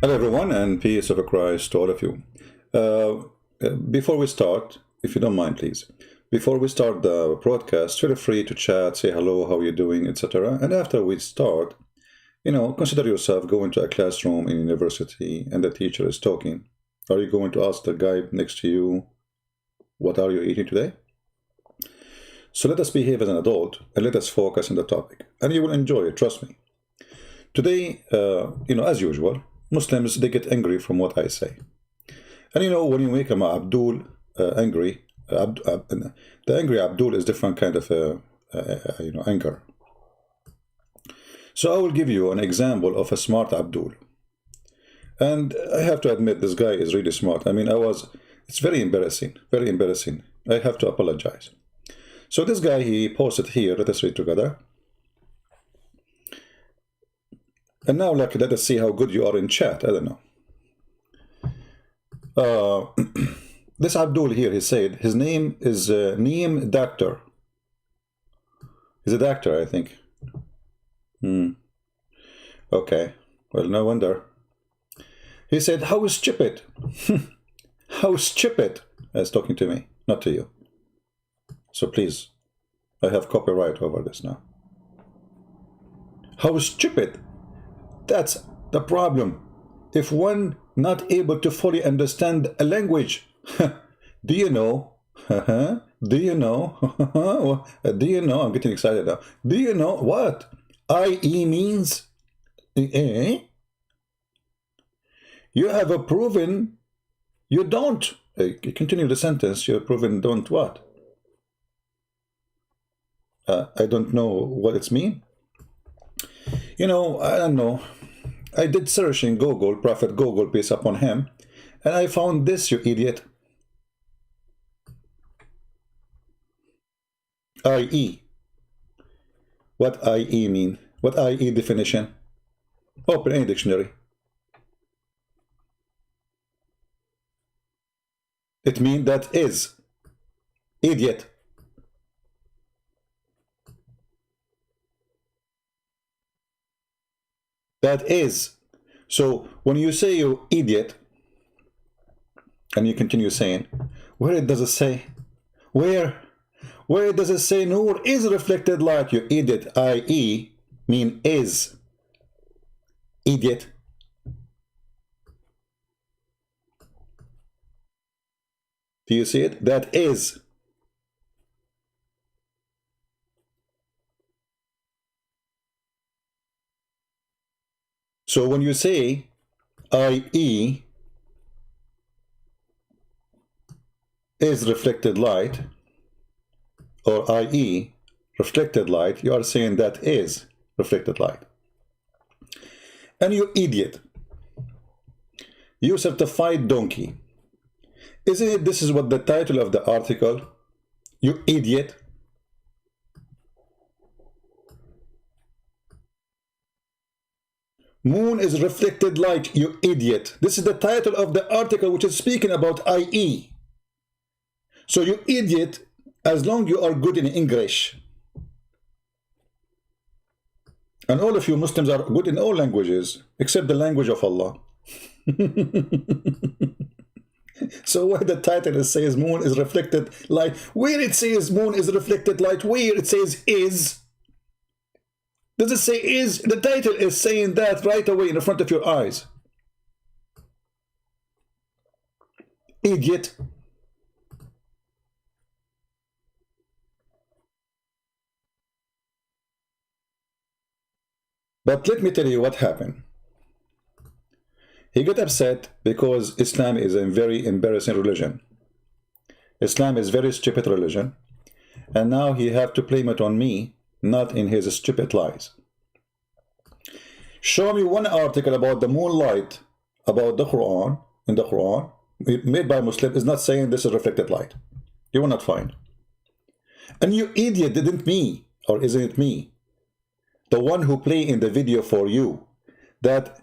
Hello, everyone, and peace of Christ to all of you. Before we start, if you don't mind, please, before we start the broadcast, feel free to chat, say hello, how you doing, etc. And after we start, consider yourself going to a classroom in university and the teacher is talking. Are you going to ask the guy next to you, what are you eating today? So let us behave as an adult and let us focus on the topic. And you will enjoy it, trust me. Today, as usual, Muslims, they get angry from what I say. And when you make Abdul angry, the angry Abdul is different kind of anger. So I will give you an example of a smart Abdul. And I have to admit, this guy is really smart. I mean, it's very embarrassing, very embarrassing. I have to apologize. So this guy, he posted here, let us read together. And now, let us see how good you are in chat. I don't know. This Abdul here, he said, his name is Neem Doctor. He's a doctor, I think. Okay. Well, no wonder. He said, how stupid. How stupid. He's talking to me, not to you. So please, I have copyright over this now. How stupid. That's the problem. If one not able to fully understand a language, do you know? Do you know? Do you know? I'm getting excited now. Do you know what IE means? You have a proven you don't. Continue the sentence. You have proven don't what? I don't know what it's mean. I don't know. I did search in Google, Prophet Google, peace upon him, and I found this, you idiot. IE. What IE mean? What IE definition? Open any dictionary. It means that is. Idiot. That is. So when you say you idiot, and you continue saying, where does it say? Where does it say noor is reflected light, you idiot? IE mean is. Idiot. Do you see it? That is. So when you say IE is reflected light, or IE reflected light, you are saying that is reflected light. And you idiot, you certified donkey. Isn't it this is what the title of the article? You idiot. Moon is reflected light, you idiot. This is the title of the article which is speaking about IE. So you idiot, as long you are good in English. And all of you Muslims are good in all languages, except the language of Allah. So why the title says moon is reflected light? Where it says moon is reflected light, where it says is. Does it say is? The title is saying that right away in front of your eyes. Idiot. But let me tell you what happened. He got upset because Islam is a very embarrassing religion. Islam is a very stupid religion. And now he have to blame it on me, not in his stupid lies. Show me one article about the moonlight, about the Quran, in the Quran, made by Muslim, is not saying this is reflected light. You will not find. And you idiot, didn't me, or isn't it me, the one who play in the video for you, that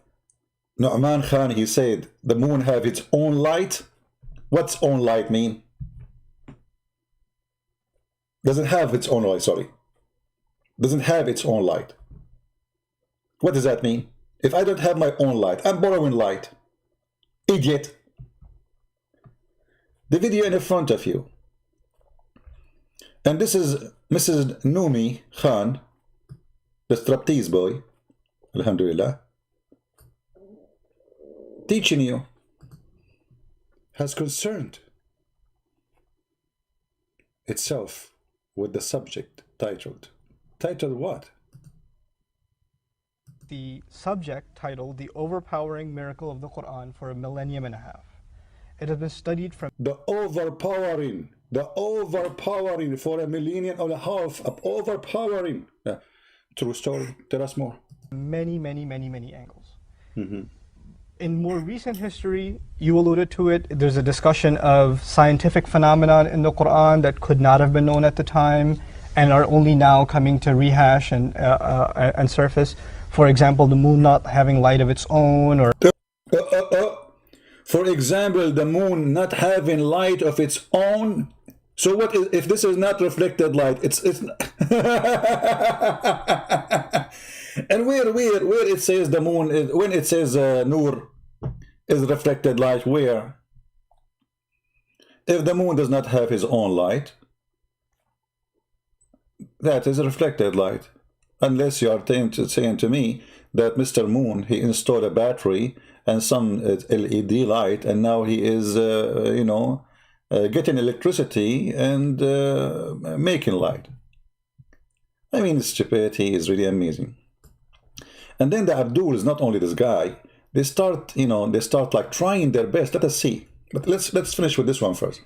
Nu'man Khan, he said, the moon have its own light. What's own light mean? Doesn't have its own light, sorry. Doesn't have its own light. What does that mean? if I don't have my own light? I'm borrowing light. Idiot. The video in front of you. And this is Mrs. Noumi Khan, the striptease boy, alhamdulillah, teaching you, has concerned itself with the subject titled what? The subject titled The Overpowering Miracle of the Quran for a Millennium and a Half. It has been studied from The overpowering for a millennium and a half, overpowering. True story. Tell us more. many angles. In more recent history, you alluded to it, there's a discussion of scientific phenomenon in the Quran that could not have been known at the time and are only now coming to rehash and surface. For example, the moon not having light of its own, or for example, the moon not having light of its own. So what is, if this is not reflected light? It's and where it says the moon is, when it says noor is reflected light, where? If the moon does not have his own light, that is reflected light. Unless you are saying to me that Mr. Moon, he installed a battery and some LED light, and now he is, getting electricity and making light. I mean, stupidity is really amazing. And then the Abdul is not only this guy. They start like trying their best. Let us see. But let's finish with this one first.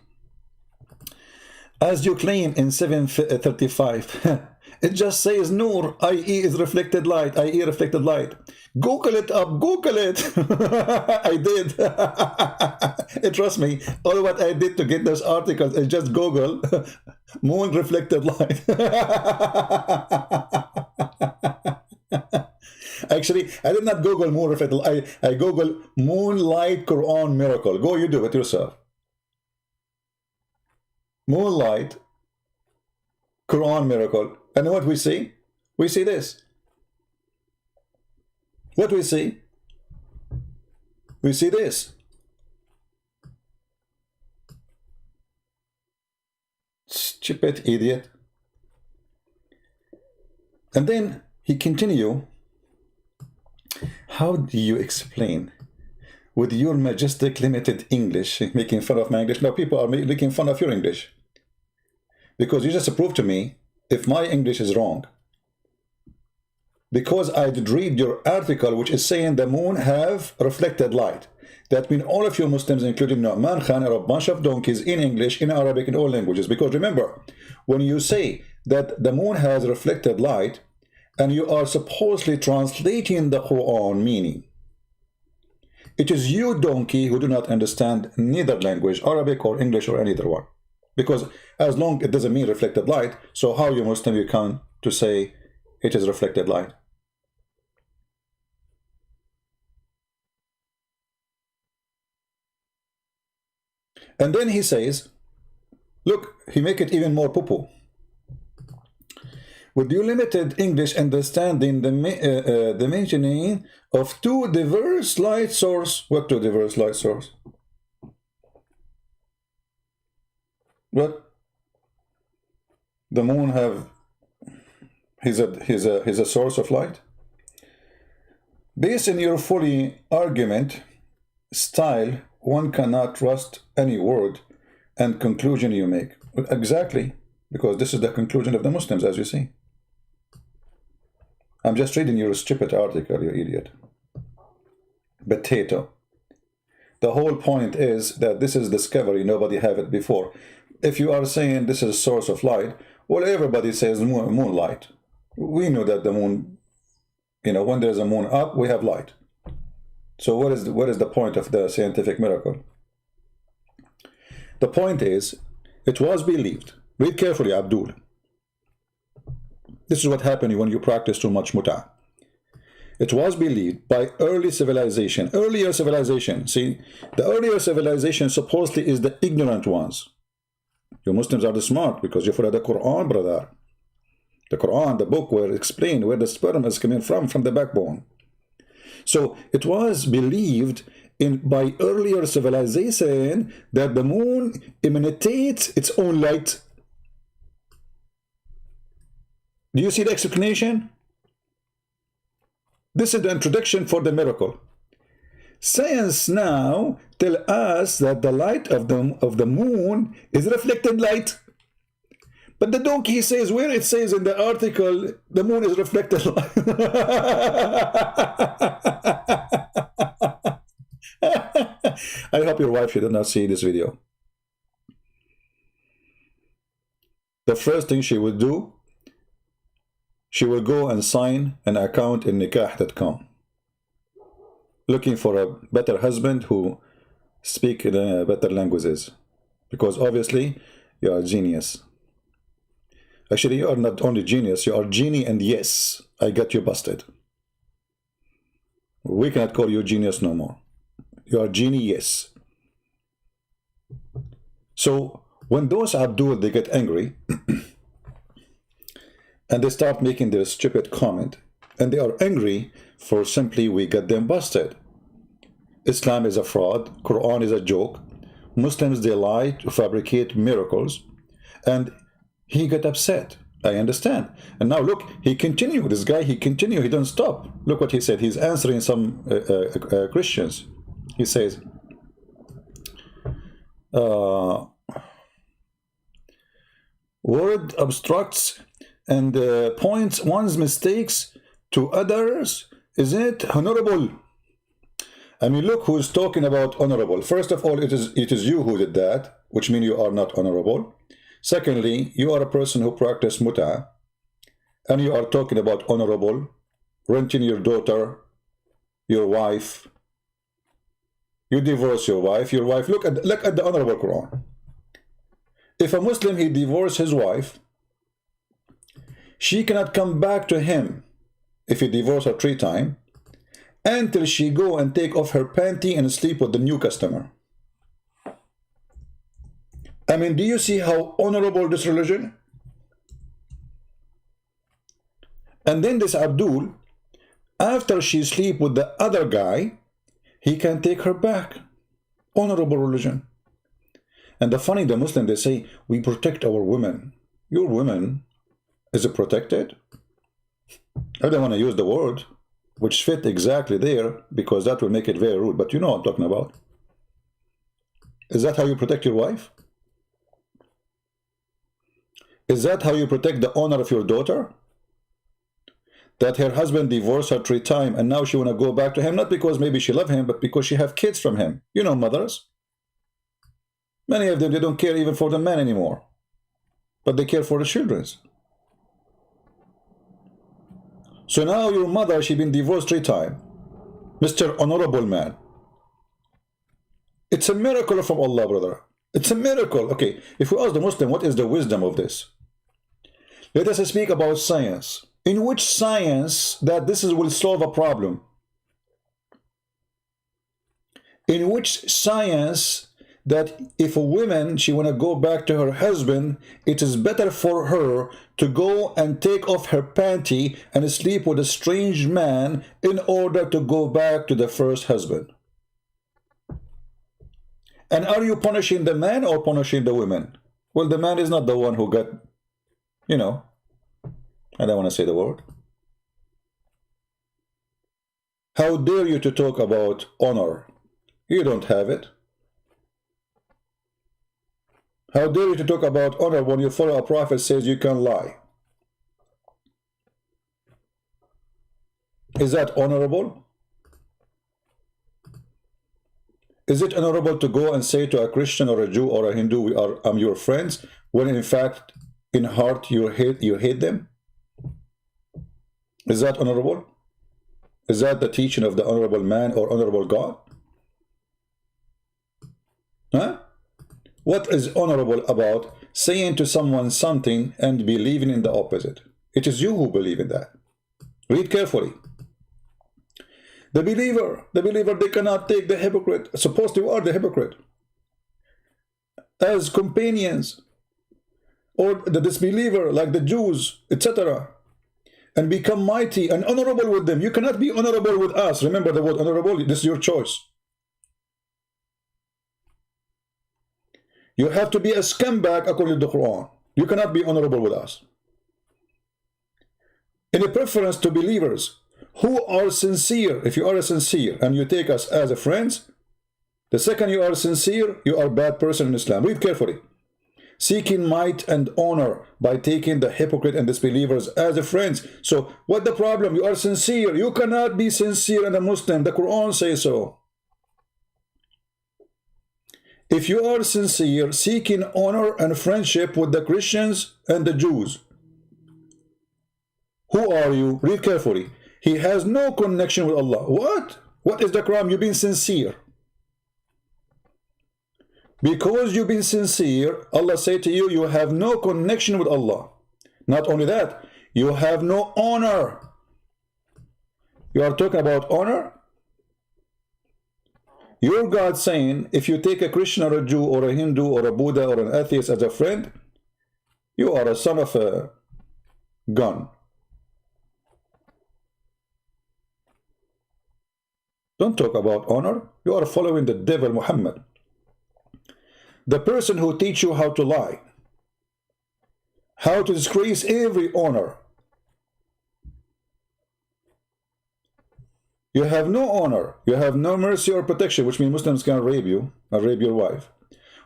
As you claim in 735, it just says Noor, i.e. is reflected light, i.e. reflected light. Google it up, Google it. I did. Trust me, all what I did to get those articles is just Google moon reflected light. Actually, I did not Google moon reflected light. I Google moonlight Quran miracle. Go, you do it yourself. Moonlight Quran miracle. And what we see? We see this. What we see? We see this. Stupid idiot. And then he continue. How do you explain with your majestic limited English, making fun of my English? Now people are making fun of your English. Because you just proved to me if my English is wrong. Because I did read your article, which is saying the moon have reflected light. That means all of you Muslims, including Nu'man Khan, are a bunch of donkeys in English, in Arabic, in all languages. Because remember, when you say that the moon has reflected light, and you are supposedly translating the Quran meaning, it is you, donkey, who do not understand neither language, Arabic or English or any other one. Because as long it doesn't mean reflected light, so how you Muslim you come to say it is reflected light? And then he says, look, he make it even more poo-poo. With your limited English understanding, the mentioning of two diverse light source. What two diverse light source? What? The moon have he's a source of light? Based on your fully argument style, one cannot trust any word and conclusion you make. Exactly, because this is the conclusion of the Muslims, as you see. I'm just reading your stupid article, you idiot. Potato. The whole point is that this is discovery, nobody had it before. If you are saying this is a source of light, well, everybody says moonlight. We know that the moon, when there's a moon up, we have light. So what is the point of the scientific miracle? The point is, it was believed. Read carefully, Abdul. This is what happened when you practice too much muta. It was believed by earlier civilization. See, the earlier civilization supposedly is the ignorant ones. You Muslims are the smart because you follow the Quran, brother. The Quran, the book where it explained where the sperm is coming from the backbone. So it was believed by earlier civilization that the moon emanates its own light. Do you see the explanation? This is the introduction for the miracle. Science now tell us that the light of the moon is reflected light. But the donkey says, where it says in the article, the moon is reflected light. I hope your wife, she did not see this video. The first thing she would do, she will go and sign an account in nikah.com, looking for a better husband who speak better languages, because obviously you are a genius. Actually, you are not only genius, you are genie, and yes, I get you busted. We cannot call you genius no more. You are genie, yes. So when those Abdul, they get angry and they start making their stupid comment, and they are angry for simply we get them busted. Islam is a fraud, Quran is a joke, Muslims, they lie to fabricate miracles, and he got upset. I understand. And now look, he continued, this guy, he continued, he don't stop. Look what he said. He's answering some Christians. He says, word obstructs and points one's mistakes to others. Is it honorable? I mean, look who's talking about honorable. First of all, it is you who did that, which means you are not honorable. Secondly, you are a person who practices mut'ah, and you are talking about honorable, renting your daughter, your wife. You divorce your wife. Look at the honorable Quran. If a Muslim, he divorced his wife, she cannot come back to him if he divorced her 3 times until she go and take off her panty and sleep with the new customer. I mean, do you see how honorable this religion? And then this Abdul, after she sleep with the other guy, he can take her back. Honorable religion. And the Muslim, they say, we protect our women. Your women, is it protected? I don't want to use the word, which fit exactly there, because that will make it very rude, but you know what I'm talking about. Is that how you protect your wife? Is that how you protect the honor of your daughter? That her husband divorced her 3 times and now she want to go back to him, not because maybe she love him, but because she have kids from him. You know, mothers. Many of them, they don't care even for the man anymore, but they care for the children. So now your mother, she been divorced 3 times. Mr. Honorable Man. It's a miracle from Allah, brother. It's a miracle. Okay, if we ask the Muslim, what is the wisdom of this? Let us speak about science. In which science that will solve a problem? In which science that if a woman, she want to go back to her husband, it is better for her to go and take off her panty and sleep with a strange man in order to go back to the first husband? And are you punishing the man or punishing the women? Well, the man is not the one who got, you know, I don't want to say the word. How dare you to talk about honor? You don't have it. How dare you to talk about honor when you follow a prophet says you can lie? Is that honorable? Is it honorable to go and say to a Christian or a Jew or a Hindu, I'm your friends, when in fact, in heart, you hate them? Is that honorable? Is that the teaching of the honorable man or honorable God? Huh? What is honorable about saying to someone something and believing in the opposite? It is you who believe in that. Read carefully. The believer, they cannot take the hypocrite. Suppose you are the hypocrite as companions, or the disbeliever like the Jews, etc. and become mighty and honorable with them. You cannot be honorable with us. Remember the word honorable, this is your choice. You have to be a scumbag according to the Quran. You cannot be honorable with us. In a preference to believers who are sincere, if you are sincere and you take us as a friends, the second you are sincere, you are a bad person in Islam. Read carefully. Seeking might and honor by taking the hypocrite and disbelievers as a friends. So what the problem? You are sincere. You cannot be sincere and a Muslim. The Quran says so. If you are sincere, seeking honor and friendship with the Christians and the Jews, who are you? Read carefully. He has no connection with Allah. What? What is the crime? You've been sincere. Because you've been sincere, Allah say to you, you have no connection with Allah. Not only that, you have no honor. You are talking about honor? Your God saying, if you take a Christian or a Jew or a Hindu or a Buddha or an atheist as a friend, you are a son of a gun. Don't talk about honor. You are following the devil Muhammad. The person who teach you how to lie, how to disgrace every honor. You have no honor, you have no mercy or protection, which means Muslims can rape you, or rape your wife,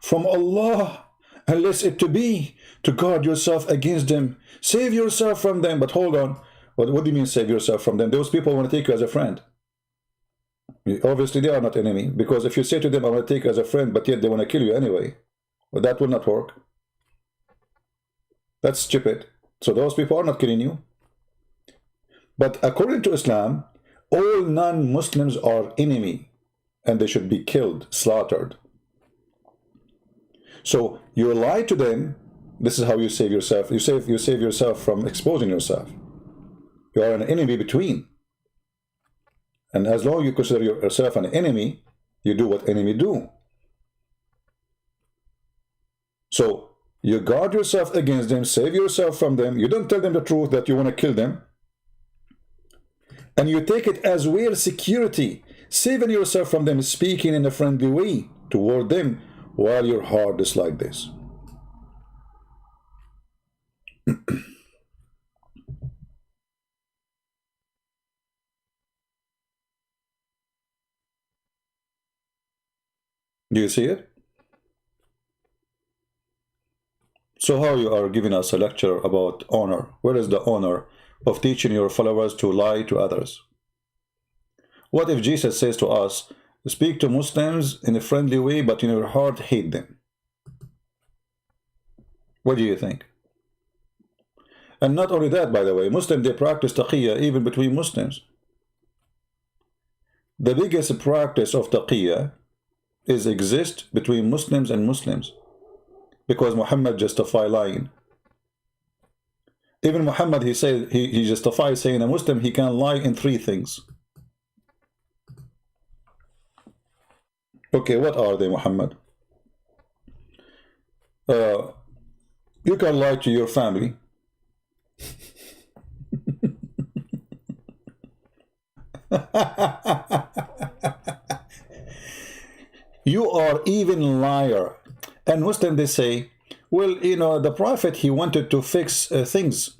from Allah, unless it to be to guard yourself against them. Save yourself from them. But hold on, what do you mean save yourself from them? Those people want to take you as a friend. Obviously, they are not enemy, because if you say to them, I want to take you as a friend, but yet they want to kill you anyway, well, that will not work. That's stupid. So those people are not killing you. But according to Islam, all non-Muslims are enemy, and they should be killed, slaughtered. So you lie to them. This is how you save yourself. You save yourself from exposing yourself. You are an enemy between. And as long as you consider yourself an enemy, you do what enemy do. So you guard yourself against them, save yourself from them. You don't tell them the truth that you want to kill them. And you take it as real security, saving yourself from them, speaking in a friendly way toward them while your heart is like this. Do you see it? So how you are giving us a lecture about honor? Where is the honor of teaching your followers to lie to others? What if Jesus says to us, speak to Muslims in a friendly way, but in your heart hate them? What do you think? And not only that, by the way, Muslims, they practice taqiyya even between Muslims. The biggest practice of taqiyya is exist between Muslims and Muslims, because Muhammad justified lying. Even Muhammad, he said, he justifies saying a Muslim, he can lie in 3 things. Okay, what are they, Muhammad? You can lie to your family. You are even liar. And Muslim, they say, well, you know, the Prophet, he wanted to fix things.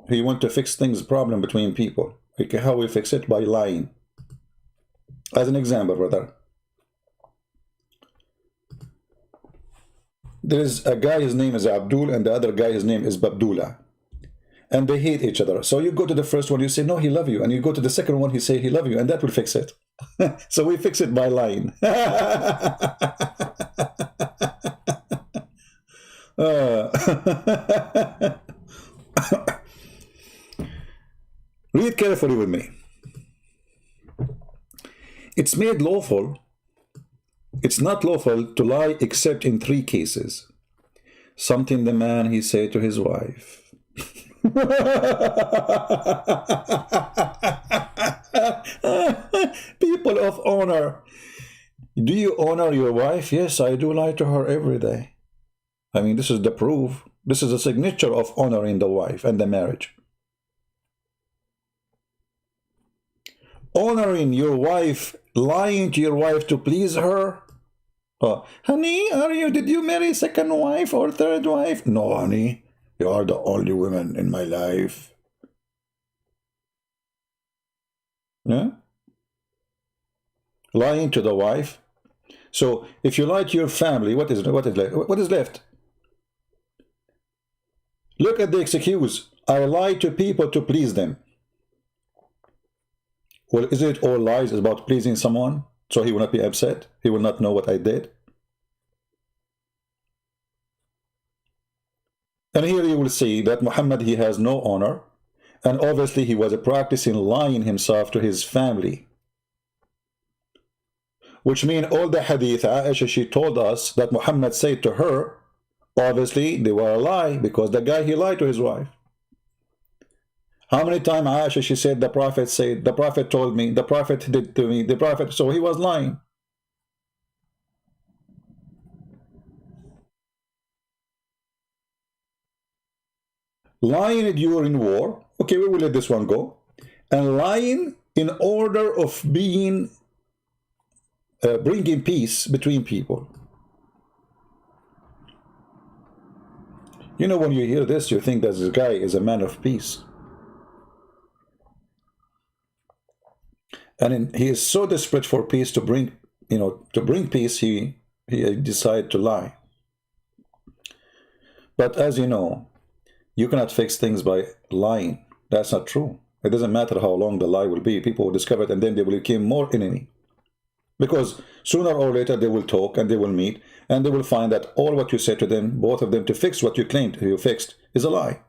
He wanted to fix things, problem between people. Okay, how we fix it? By lying. As an example, brother. There is a guy, his name is Abdul, and the other guy, his name is Babdullah. And they hate each other. So you go to the first one, you say, no, he love you. And you go to the second one, he say, he love you. And that will fix it. So we fix it by lying. Read carefully with me. It's made lawful. It's not lawful to lie except in 3 cases. Something the man, he said to his wife. People of honor. Do you honor your wife? Yes, I do lie to her every day. I mean, this is the proof. This is a signature of honoring the wife and the marriage. honoring your wife, lying to your wife to please her. Oh, honey, did you marry second wife or third wife? No, honey, you are the only woman in my life. Yeah? Lying to the wife. So if you lie to your family, what is left? Look at the excuse. I lie to people to please them. Well, isn't it all lies about pleasing someone? So he will not be upset. He will not know what I did. And here you will see that Muhammad, he has no honor. And obviously he was practicing lying himself to his family. Which means all the hadith, Aisha, she told us that Muhammad said to her, obviously they were a lie, because the guy, he lied to his wife. How many times Aisha, she said, the Prophet said, the Prophet told me, the Prophet did to me, the Prophet, so he was lying. Lying during war, okay, we will let this one go. And lying in order of being, bringing peace between people. You know, when you hear this, you think that this guy is a man of peace. And he is so desperate for peace to bring, to bring peace, he decided to lie. But as you know, you cannot fix things by lying. That's not true. It doesn't matter how long the lie will be. People will discover it, and then they will become more enemy. Because sooner or later they will talk and they will meet, and they will find that all what you said to them, both of them, to fix what you claimed you fixed, is a lie.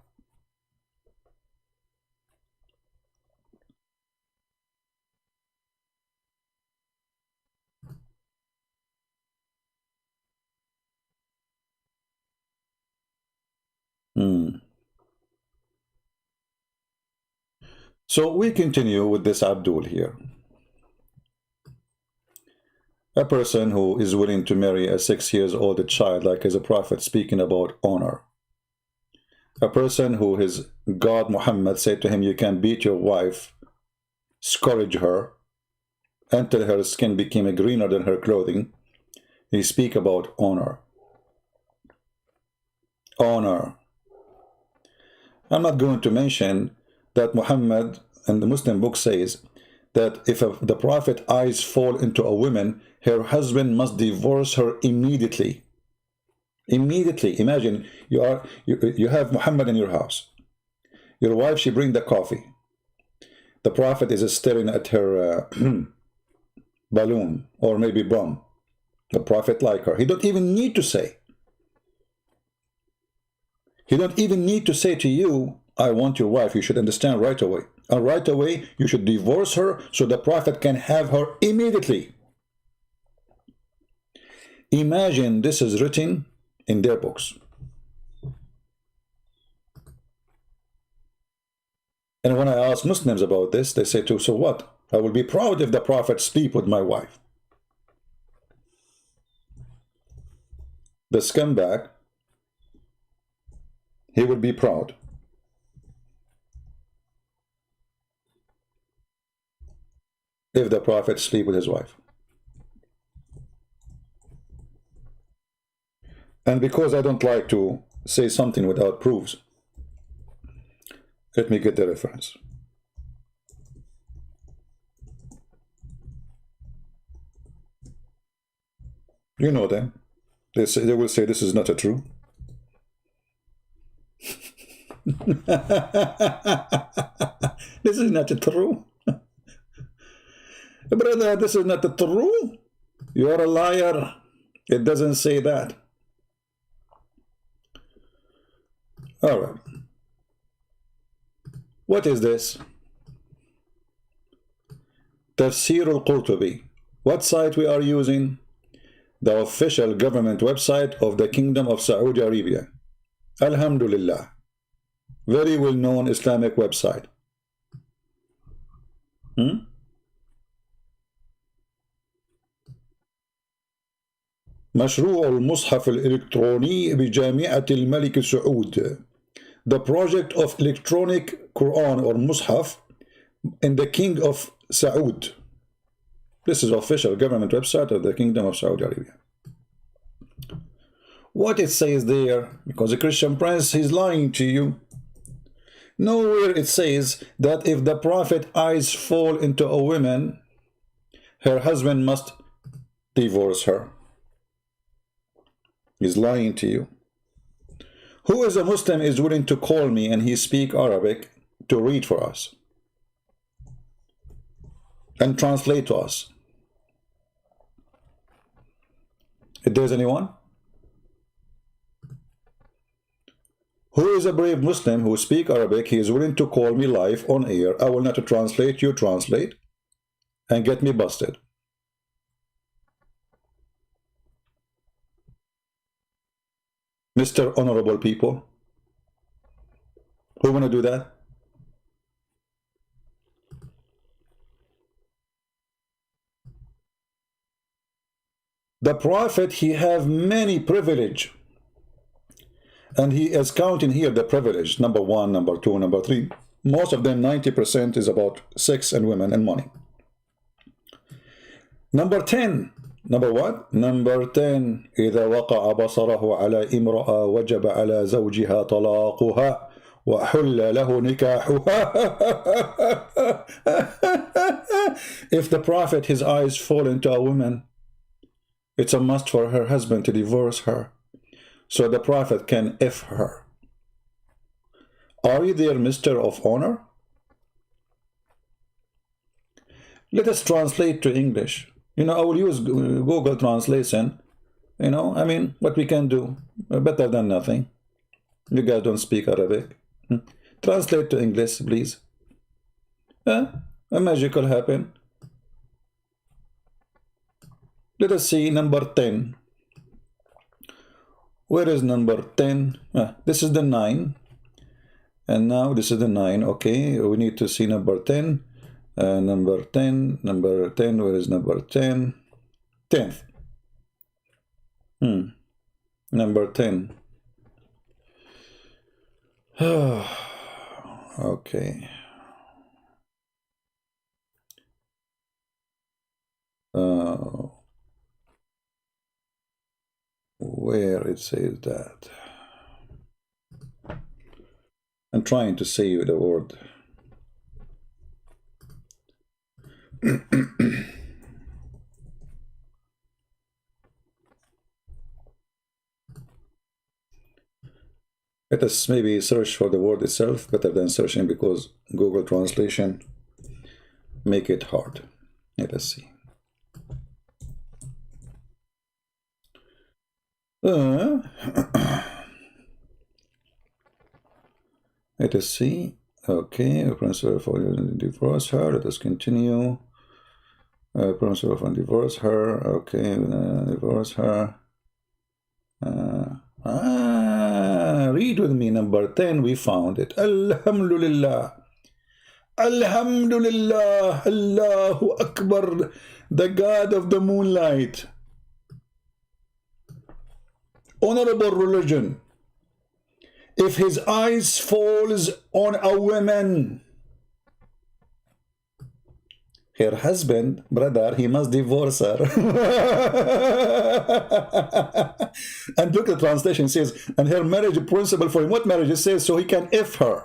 So we continue with this Abdul here. A person who is willing to marry a 6 years old child, like as a prophet, speaking about honor. A person who his God Muhammad said to him, you can beat your wife, scourge her, until her skin became greener than her clothing. He speak about honor. Honor. I'm not going to mention that Muhammad and the Muslim book says that if the Prophet eyes fall into a woman, her husband must divorce her immediately. Immediately. Imagine you have Muhammad in your house. Your wife, she bring the coffee. The Prophet is staring at her balloon or maybe bomb. The Prophet like her. He don't even need to say. He don't even need to say to you, I want your wife. You should understand right away. And right away, you should divorce her so the Prophet can have her immediately. Imagine this is written in their books. And when I ask Muslims about this, they say too, so what? I will be proud if the Prophet sleep with my wife. The scumbag, he would be proud. If the Prophet sleep with his wife. And because I don't like to say something without proofs, let me get the reference. You know them. They will say this is not a true. This is not a true. Brother, this is not a true. You are a liar. It doesn't say that. All right. What is this? Tafsir al-Qurtubi. What site we are using? The official government website of the Kingdom of Saudi Arabia. Alhamdulillah. Very well-known Islamic website. مشروع المصحف الإلكتروني بجامعة الملك سعود. The project of electronic Quran or Mus'haf in the King of Saud. This is official government website of the Kingdom of Saudi Arabia. What it says there, because the Christian prince, he's lying to you. Nowhere it says that if the prophet's eyes fall into a woman, her husband must divorce her. He's lying to you. Who is a Muslim is willing to call me and he speak Arabic to read for us and translate to us? If there's anyone? Who is a brave Muslim who speak Arabic, he is willing to call me live on air. I will not translate, you translate, and get me busted. Mr. Honorable people, who want to do that? The Prophet, he have many privilege. And he is counting here the privilege, number 1, number 2, number 3. Most of them, 90% is about sex and women and money. Number 10, number what? Number 10, إذا وقع بصره على امرأة وجب على زوجها طلاقها وحل له نكاحها. If the Prophet, his eyes fall into a woman, it's a must for her husband to divorce her. So the Prophet can F her. Are you there, Mr. of Honor? Let us translate to English. You know, I will use Google Translation. You know, I mean, what we can do, better than nothing. You guys don't speak Arabic. Translate to English, please. A magical happen. Let us see number 10. Where is number 10? This is the 9. And now this is the 9. Okay, we need to see number 10. Number 10. Number 10. Where is number 10? 10th. Number 10. Okay. Where it says that. I'm trying to say the word. Let us maybe search for the word itself better than searching, because Google Translation make it hard. Let us see. Let us see. Okay, principle for divorce her. Let us continue. Principle for divorce her. Okay, divorce her. Read with me. Number 10. We found it. Alhamdulillah. Alhamdulillah. Allahu Akbar. The God of the moonlight. Honorable religion. If his eyes falls on a woman, her husband, brother, he must divorce her. And look at the translation, says, and her marriage principle for him. What marriage? It says, so he can F her.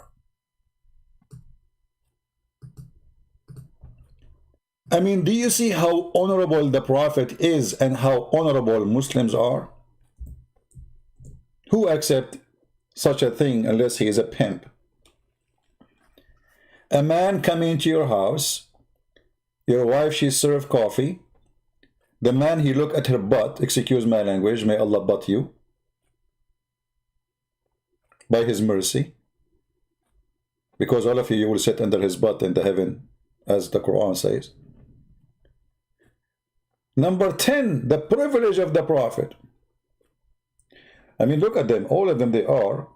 I mean, do you see how honorable the Prophet is and how honorable Muslims are? Who accept such a thing unless he is a pimp? A man come into your house, your wife, she serve coffee. The man, he look at her butt, excuse my language, may Allah butt you, by his mercy. Because all of you will sit under his butt in the heaven, as the Quran says. Number 10, the privilege of the Prophet. I mean, look at them. All of them, they are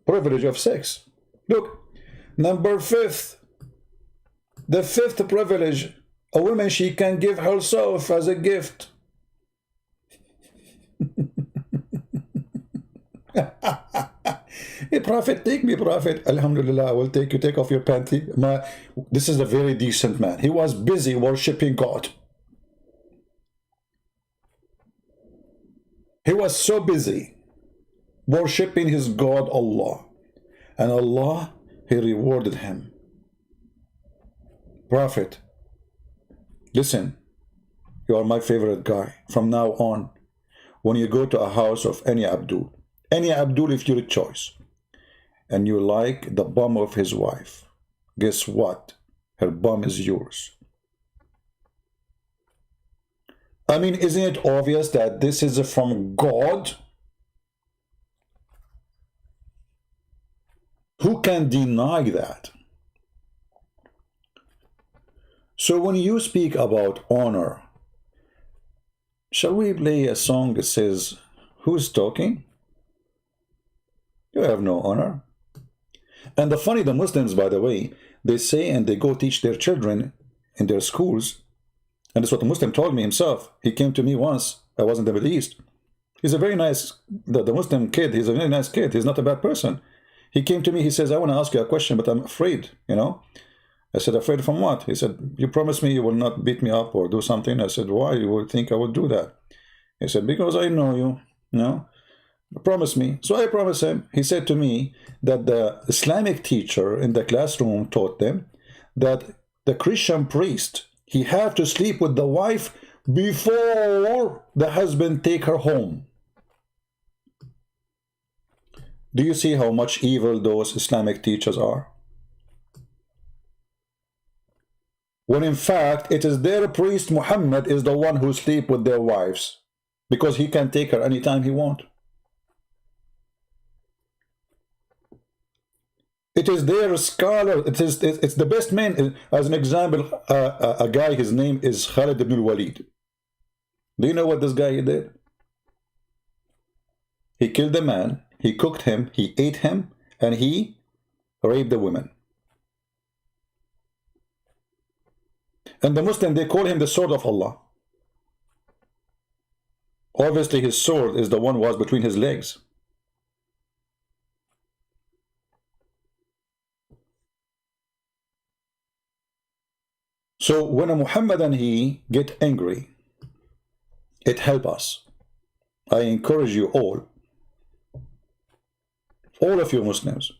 privilege of sex. Look, number 5, the 5th privilege, a woman, she can give herself as a gift. Hey, Prophet, take me, Prophet. Alhamdulillah, I will take you. Take off your panty. This is a very decent man. He was busy worshipping God. He was so busy worshipping his God, Allah. And Allah, He rewarded him. Prophet, listen, you are my favorite guy. From now on, when you go to a house of any Abdul if your choice, and you like the bum of his wife, guess what? Her bum is yours. I mean, isn't it obvious that this is from God? Who can deny that? So when you speak about honor, shall we play a song that says, who's talking? You have no honor. And the Muslims, by the way, they say and they go teach their children in their schools, and that's what the Muslim told me himself. He came to me once, I was in the Middle East. He's a very nice, the Muslim kid, he's a very nice kid, he's not a bad person. He came to me, he says, I want to ask you a question, but I'm afraid, you know. I said, afraid from what? He said, you promised me you will not beat me up or do something. I said, why? You would think I would do that. He said, because I know you, promise me. So I promised him. He said to me that the Islamic teacher in the classroom taught them that the Christian priest, he had to sleep with the wife before the husband take her home. Do you see how much evil those Islamic teachers are? When in fact, it is their priest Muhammad is the one who sleep with their wives, because he can take her anytime he wants. It is their scholar, it's the best man. As an example, a guy, his name is Khalid ibn al-Walid. Do you know what this guy did? He killed a man, he cooked him, he ate him, and he raped the women. And the Muslim, they call him the sword of Allah. Obviously his sword is the one who was between his legs. So when a Muhammadan he get angry, it helps us. I encourage you all of you Muslims,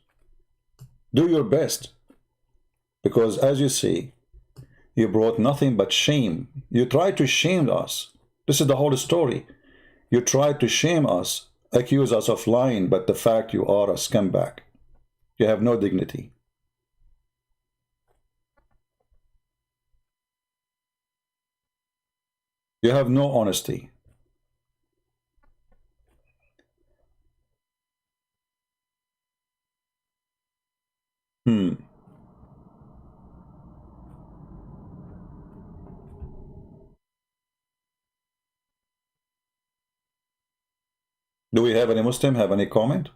do your best, because as you see, you brought nothing but shame. You tried to shame us. This is the whole story. You tried to shame us, accuse us of lying, but the fact you are a scumbag. You have no dignity. You have no honesty. Do we have any Muslim have any comment?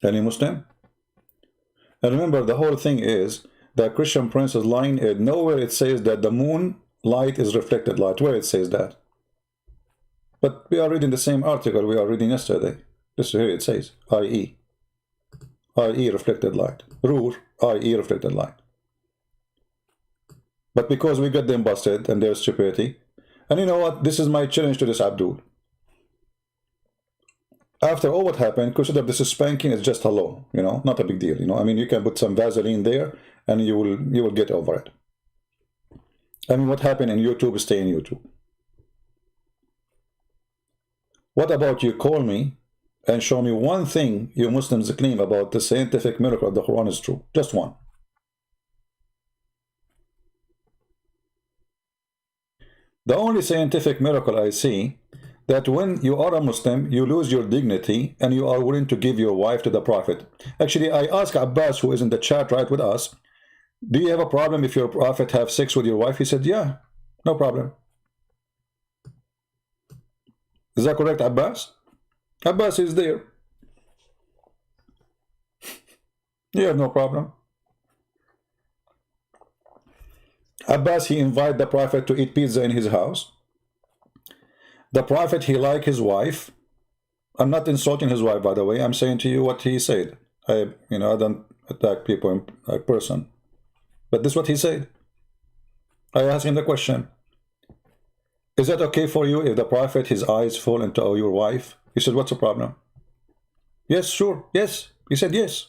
Any Muslim? And remember, the whole thing is that Christian Prince is lying. Nowhere it says that the moon light is reflected light. Where it says that? But we are reading the same article we are reading yesterday. This is here it says, i.e. reflected light. Noor, i.e. reflected light. But because we got them busted and their stupidity, and you know what? This is my challenge to this Abdul. After all what happened, consider this is spanking is just hello, not a big deal, I mean, you can put some Vaseline there and you will get over it. I mean, what happened in YouTube, stay in YouTube. What about you call me and show me one thing you Muslims claim about the scientific miracle of the Quran is true? Just one. The only scientific miracle I see, that when you are a Muslim, you lose your dignity and you are willing to give your wife to the Prophet. Actually, I asked Abbas, who is in the chat right with us, do you have a problem if your Prophet have sex with your wife? He said, yeah, no problem. Is that correct, Abbas? Abbas is there. You have no problem. Abbas, he invited the Prophet to eat pizza in his house. The Prophet, he liked his wife. I'm not insulting his wife, by the way. I'm saying to you what he said. I don't attack people in person. But this is what he said. I asked him the question. Is that okay for you if the Prophet, his eyes fall into your wife? He said, what's the problem? Yes, sure, yes. He said yes.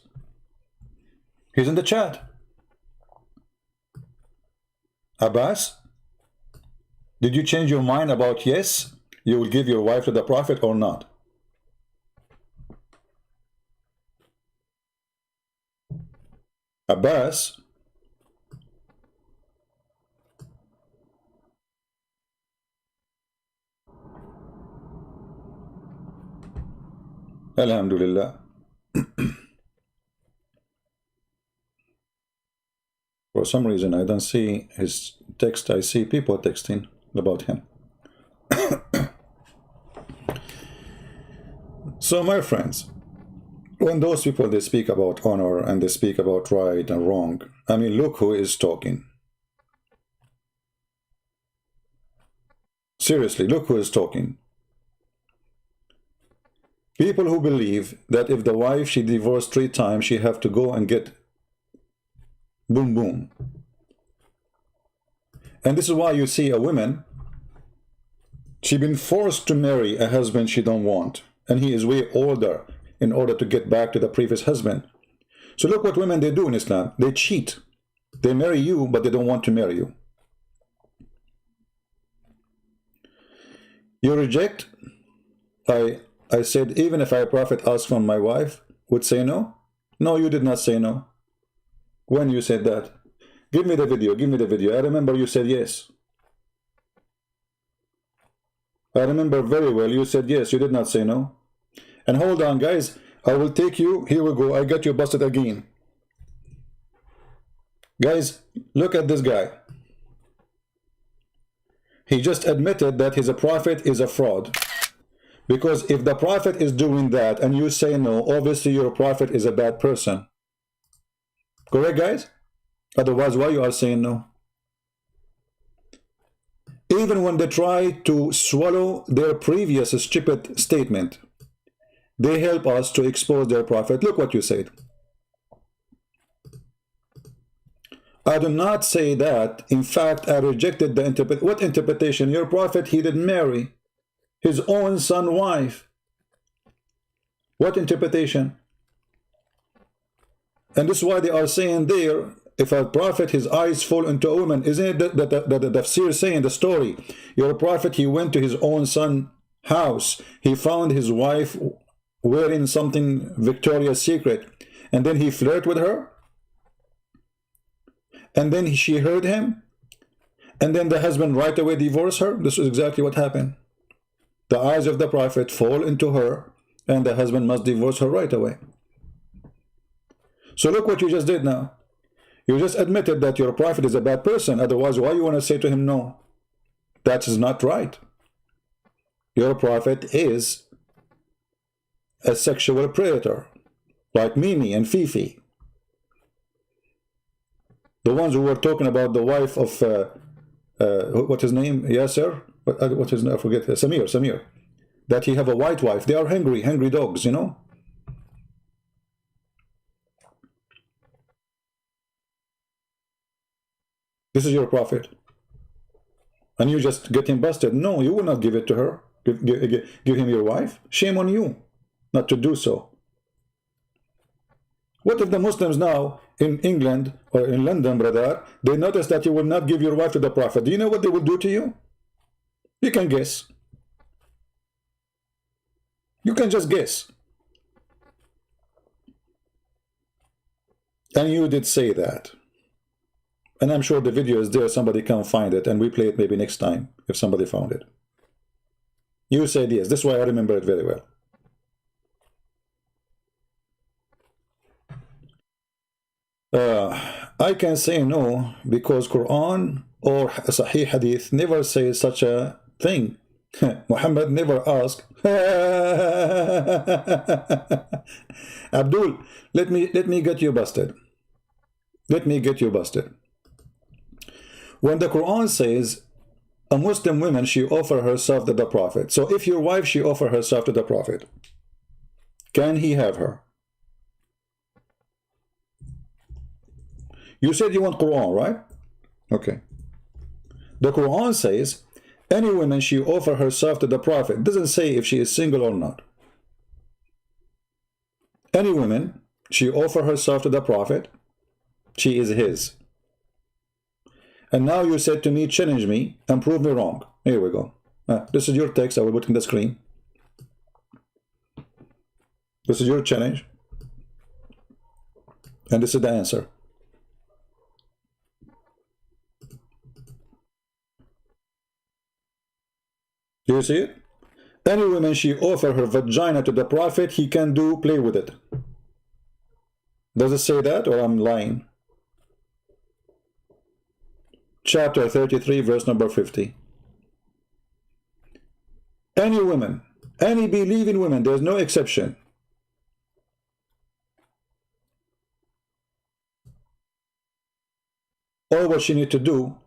He's in the chat. Abbas, did you change your mind about yes, you will give your wife to the Prophet or not? Abbas, Alhamdulillah. For some reason, I don't see his text. I see people texting about him. So, my friends, when those people, they speak about honor and they speak about right and wrong, I mean, look who is talking. Seriously, look who is talking. People who believe that if the wife, she divorced 3 times, she have to go and get boom boom. And this is why you see a woman, she been forced to marry a husband she don't want, and he is way older in order to get back to the previous husband. So look what women, they do in Islam. They cheat. They marry you, but they don't want to marry you. You reject. I said, even if a prophet asked from my wife, would say no? No, you did not say no. When you said that? Give me the video, give me the video. I remember you said yes. I remember very well you said yes, you did not say no. And hold on, guys, I will take you, here we go, I got you busted again. Guys, look at this guy. He just admitted that his prophet is a fraud. Because if the prophet is doing that and you say no, obviously your prophet is a bad person. Correct, guys? Otherwise, why you are saying no? Even when they try to swallow their previous stupid statement, they help us to expose their prophet. Look what you said. I do not say that. In fact, I rejected the interpretation. What interpretation? Your prophet, he didn't marry his own son's wife. What interpretation? And this is why they are saying there, if a prophet, his eyes fall into a woman, isn't it that the tafsir saying the story? Your prophet, he went to his own son's house. He found his wife wearing something Victoria's Secret. And then he flirted with her. And then she heard him. And then the husband right away divorced her. This is exactly what happened. The eyes of the prophet fall into her, and the husband must divorce her right away. So look what you just did now. You just admitted that your prophet is a bad person. Otherwise, why you want to say to him no? That is not right. Your prophet is a sexual predator, like Mimi and Fifi. The ones who were talking about the wife of, what's his name? Yasser? What is his name? I forget. Samir. That he have a white wife. They are hungry dogs, you know? This is your prophet. And you just get him busted. No, you will not give it to her. Give him your wife. Shame on you not to do so. What if the Muslims now in England or in London, brother, they notice that you will not give your wife to the prophet? Do you know what they will do to you? You can guess. You can just guess. And you did say that. And I'm sure the video is there. Somebody can find it and we play it maybe next time if somebody found it. You said yes. This is why I remember it very well. I can say no because Quran or Sahih Hadith never says such a thing Muhammad never asked. Abdul, let me get you busted. Let me get you busted. When the Quran says a Muslim woman, she offer herself to the Prophet. So if your wife, she offer herself to the Prophet, can he have her? You said you want Quran, right? Okay. The Quran says any woman, she offer herself to the Prophet. It doesn't say if she is single or not. Any woman, she offer herself to the Prophet, she is his. And now you said to me, challenge me and prove me wrong. Here we go. This is your text. I will put in the screen. This is your challenge. And this is the answer. Do you see it? Any woman, she offer her vagina to the Prophet, he can play with it. Does it say that, or I'm lying? Chapter 33, verse number 50. Any woman, any believing woman, there's no exception. All what she need to do,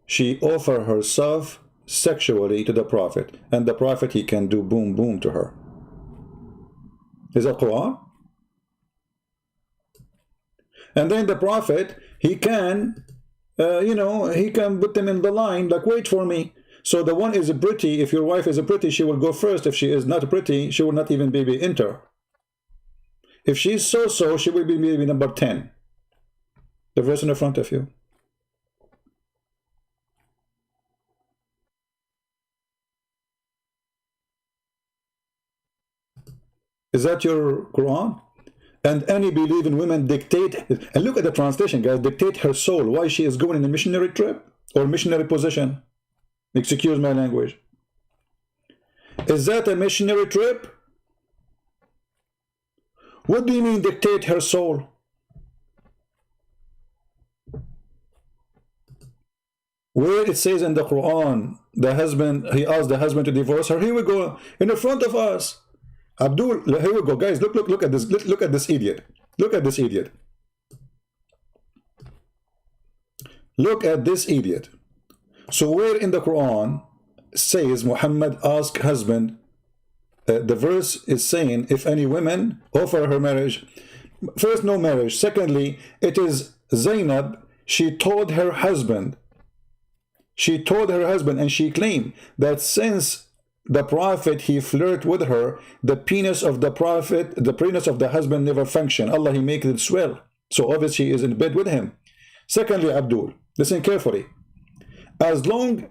she offer herself sexually to the Prophet, and the Prophet, he can do boom boom to her. Is that Quran? And then the Prophet, he can he can put them in the line, like, wait for me. So the one is pretty. If your wife is pretty, she will go first. If she is not pretty, she will not even maybe enter. If she's so-so, she will be maybe number 10. The verse in the front of you. Is that your Quran? And any believing women dictate, and look at the translation, guys, dictate her soul. Why she is going in a missionary trip or missionary position? Excuse my language. Is that a missionary trip? What do you mean dictate her soul? Where it says in the Quran, the husband, he asked the husband to divorce her. Here we go, in the front of us. Abdul, here we go, guys. Look at this. Look at this idiot. Look at this idiot. Look at this idiot. So where in the Quran says Muhammad asked husband, the verse is saying if any women offer her marriage, first no marriage, secondly it is Zainab, she told her husband and she claimed that since the Prophet, he flirted with her, the penis of the Prophet, the penis of the husband never functioned. Allah, he make it swell. So obviously he is in bed with him. Secondly, Abdul, listen carefully. As long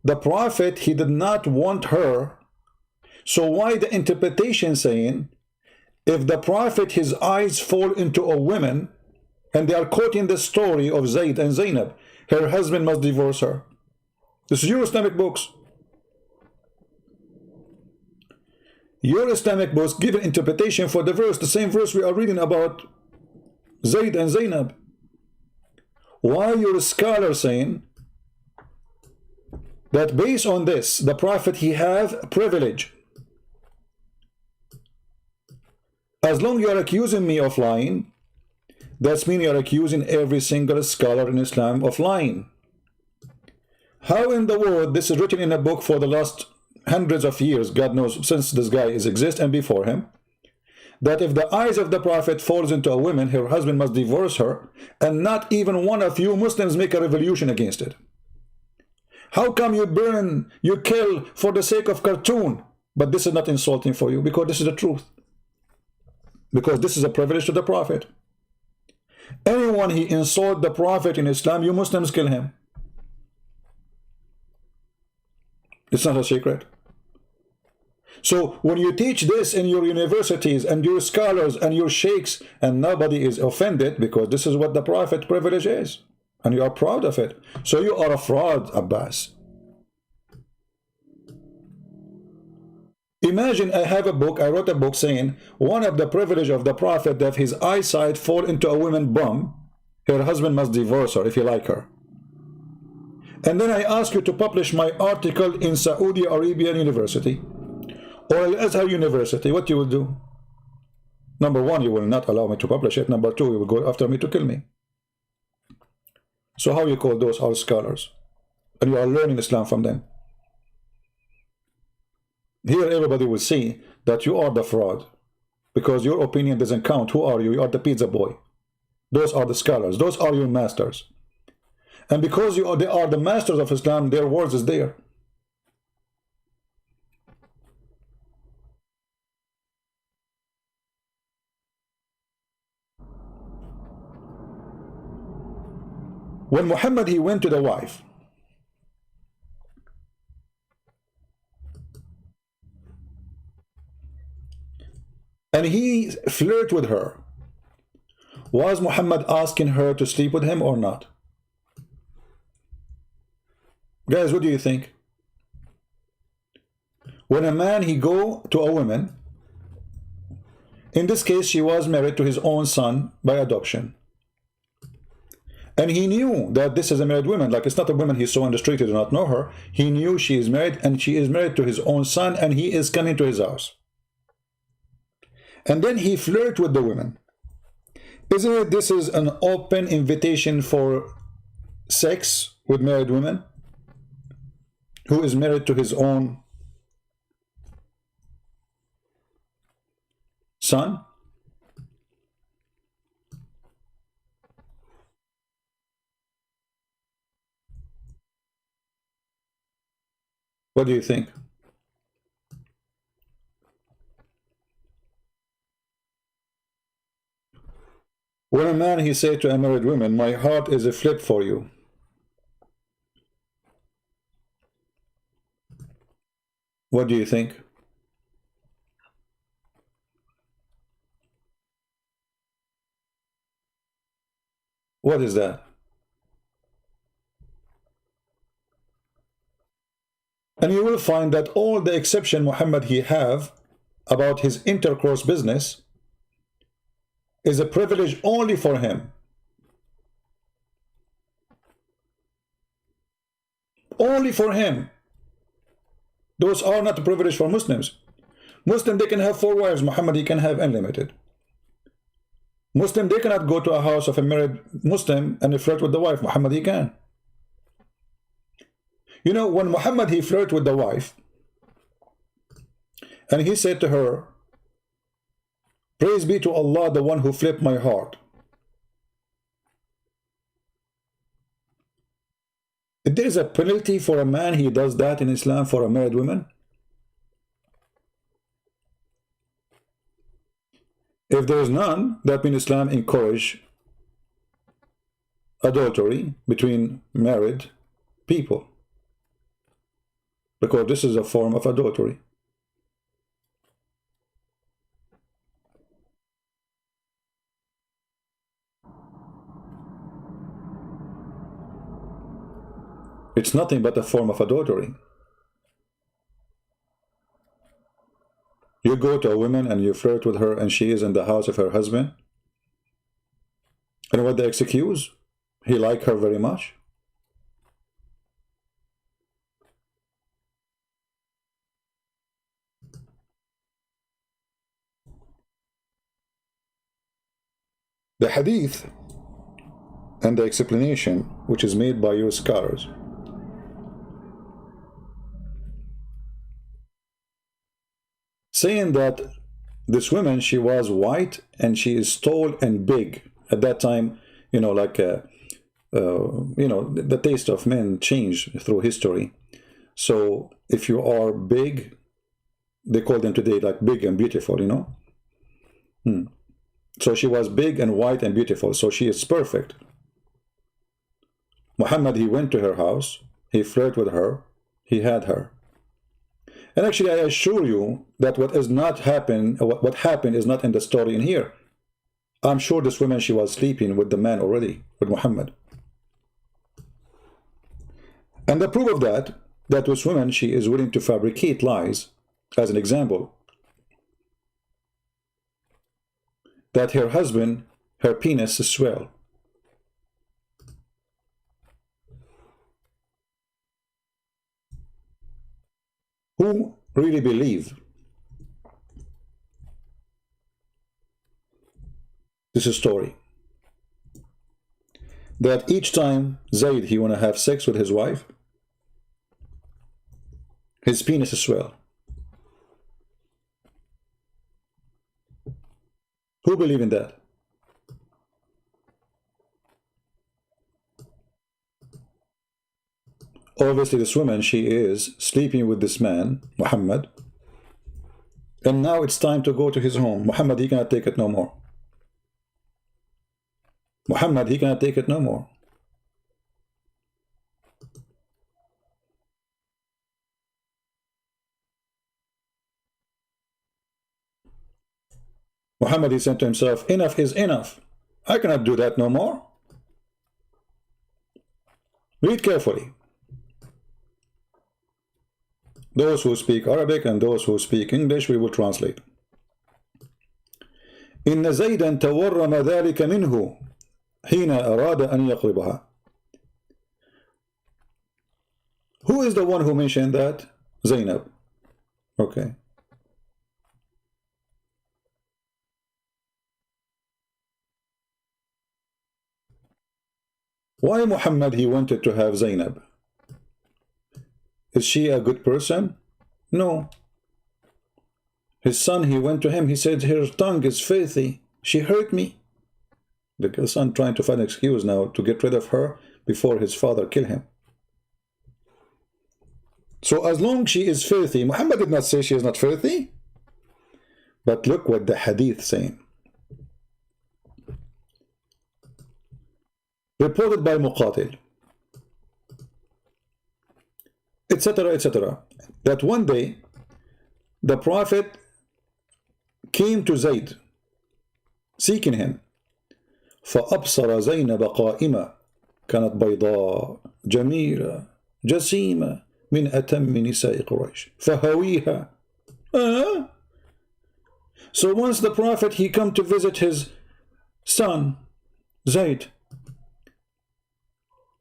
the Prophet, he did not want her, so why the interpretation saying, if the Prophet, his eyes fall into a woman, and they are quoting the story of Zayd and Zainab, her husband must divorce her. This is your Islamic books. Your Islamic books give an interpretation for the verse, the same verse we are reading about Zayd and Zainab. Why your scholar saying that based on this, the Prophet, he have privilege. As long you are accusing me of lying, that's mean you are accusing every single scholar in Islam of lying. How in the world this is written in a book for the last hundreds of years, God knows, since this guy is exist and before him, that if the eyes of the Prophet falls into a woman, her husband must divorce her, and not even one of you Muslims make a revolution against it? How come you burn, you kill for the sake of cartoon, but this is not insulting for you? Because this is the truth. Because this is a privilege to the Prophet. Anyone he insult the Prophet in Islam, you Muslims kill him. It's not a secret. So when you teach this in your universities and your scholars and your sheikhs, and nobody is offended, because this is what the Prophet privilege is, and you are proud of it, so you are a fraud, Abbas. Imagine I have a book, I wrote a book saying one of the privilege of the Prophet that his eyesight fall into a woman bum, her husband must divorce her if you like her. and then I ask you to publish my article in Saudi Arabian University or Al Azhar University, what you will do? Number one, you will not allow me to publish it. Number two, you will go after me to kill me. So how you call those are scholars? And you are learning Islam from them. Here everybody will see that you are the fraud, because your opinion doesn't count. Who are you? You are the pizza boy. Those are the scholars. Those are your masters. And because they are the masters of Islam, their words is there. When Muhammad, he went to the wife, and he flirted with her, was Muhammad asking her to sleep with him or not? Guys, what do you think? When a man, he go to a woman, in this case she was married to his own son by adoption, and he knew that this is a married woman, like it's not a woman he saw on the street, he did not know her. He knew she is married, and she is married to his own son, and he is coming to his house. And then he flirted with the woman. Isn't it this is an open invitation for sex with married women who is married to his own son? What do you think? When a man, he said to a married woman, my heart is a flip for you. What do you think? What is that? And you will find that all the exception Muhammad he have about his intercourse business is a privilege only for him. Only for him. Those are not a privilege for Muslims. Muslim, they can have 4 wives. Muhammad, he can have unlimited. Muslim, they cannot go to a house of a married Muslim and flirt with the wife. Muhammad, he can. You know, when Muhammad, he flirted with the wife, and he said to her, praise be to Allah, the one who flipped my heart. If there is a penalty for a man, he does that in Islam for a married woman. If there is none, that means Islam encourage adultery between married people, because this is a form of adultery. It's nothing but a form of adultery. You go to a woman and you flirt with her, and she is in the house of her husband, and what they excuse, he liked her very much. The hadith and the explanation which is made by your scholars, saying that this woman, she was white and she is tall and big. At that time, you know, like you know, the taste of men changed through history. So if you are big, they call them today like big and beautiful, you know. So she was big and white and beautiful, so she is perfect. Muhammad, he went to her house, he flirted with her, he had her. And actually, I assure you that what happened is not in the story in here. I'm sure this woman, she was sleeping with the man already, with Muhammad. And the proof of that this woman, she is willing to fabricate lies, as an example, that her husband, her penis is swell. who really believe this is story, that each time Zayd he want to have sex with his wife, his penis is swell? Who believe in that? Obviously this woman, she is sleeping with this man, Muhammad, and now it's time to go to his home. Muhammad, he cannot take it no more. Muhammad, he cannot take it no more. Muhammad, he said to himself, enough is enough. I cannot do that no more. Read carefully. Those who speak Arabic and those who speak English, we will translate. إن زيدا تورم ذلك منه حين أراد أن يقربها. Who is the one who mentioned that? Zainab. Okay. Why Muhammad he wanted to have Zainab? Is she a good person? No. His son, he went to him, he said, her tongue is filthy. She hurt me. The son trying to find an excuse now to get rid of her before his father kill him. So as long she is filthy, Muhammad did not say she is not filthy. But look what the hadith saying. Reported by Muqatil, etc., etc., that one day the Prophet came to Zayd seeking him. فأبصر زينب قائمة كانت بيضاء جميلة جسيمة من أتم نساء قريش فهويها. So once the Prophet he come to visit his son Zayd,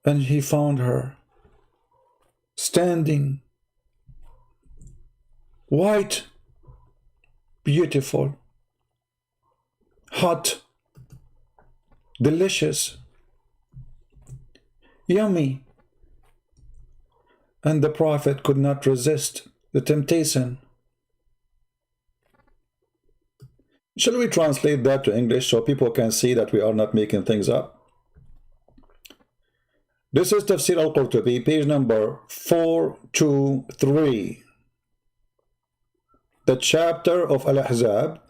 and he found her standing, white, beautiful, hot, delicious, yummy. And the Prophet could not resist the temptation. Shall we translate that to English so people can see that we are not making things up? This is Tafsir al-Qurtubi, page number 423. The chapter of Al-Ahzab,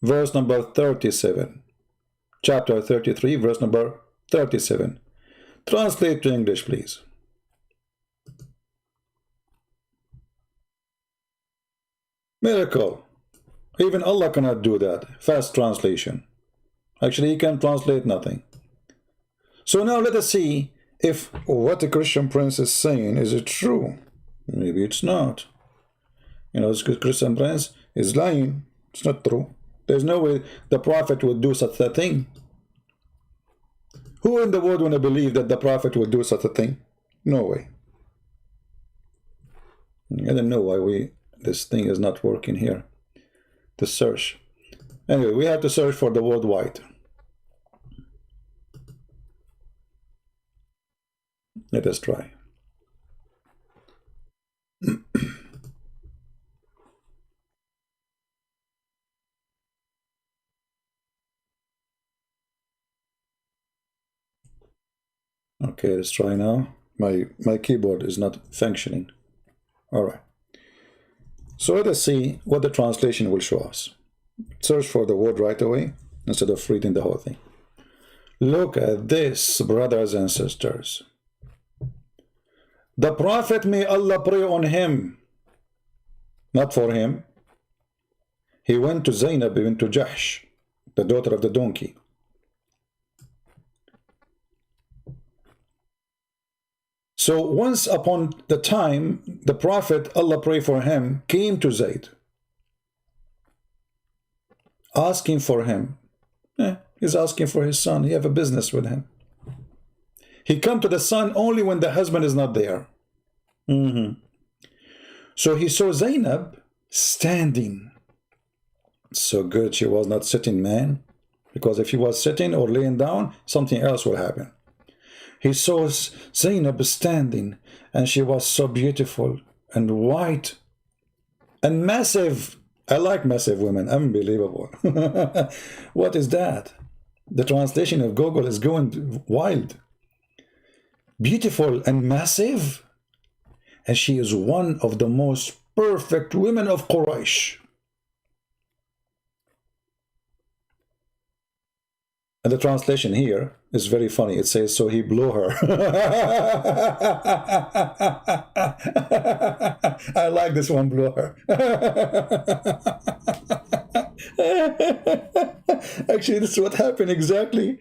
verse number 37. Chapter 33, verse number 37. Translate to English, please. Miracle. Even Allah cannot do that. Fast translation. Actually, He can translate nothing. So now let us see if what the Christian Prince is saying, is it true? Maybe it's not. You know, the Christian Prince is lying. It's not true. There's no way the Prophet would do such a thing. Who in the world want to believe that the Prophet would do such a thing? No way. I don't know why this thing is not working here. The search. Anyway, we have to search for the word white. Let us try. Okay, let's try now. My keyboard is not functioning. All right. So let us see what the translation will show us. Search for the word right away instead of reading the whole thing. Look at this, brothers and sisters. The Prophet, may Allah pray on him, not for him. He went to Zainab, he went to Jahsh, the daughter of the donkey. So once upon the time, the Prophet, Allah pray for him, came to Zayd, asking for him. He's asking for his son. He have a business with him. He come to the son only when the husband is not there. So he saw Zainab standing. So good she was not sitting, man. Because if he was sitting or laying down, something else will happen. He saw Zainab standing, and she was so beautiful and white and massive. I like massive women, unbelievable. What is that? The translation of Google is going wild. Beautiful and massive, and she is one of the most perfect women of Quraysh. And the translation here is very funny. It says, so he blew her. I like this one, blew her. Actually, this is what happened exactly.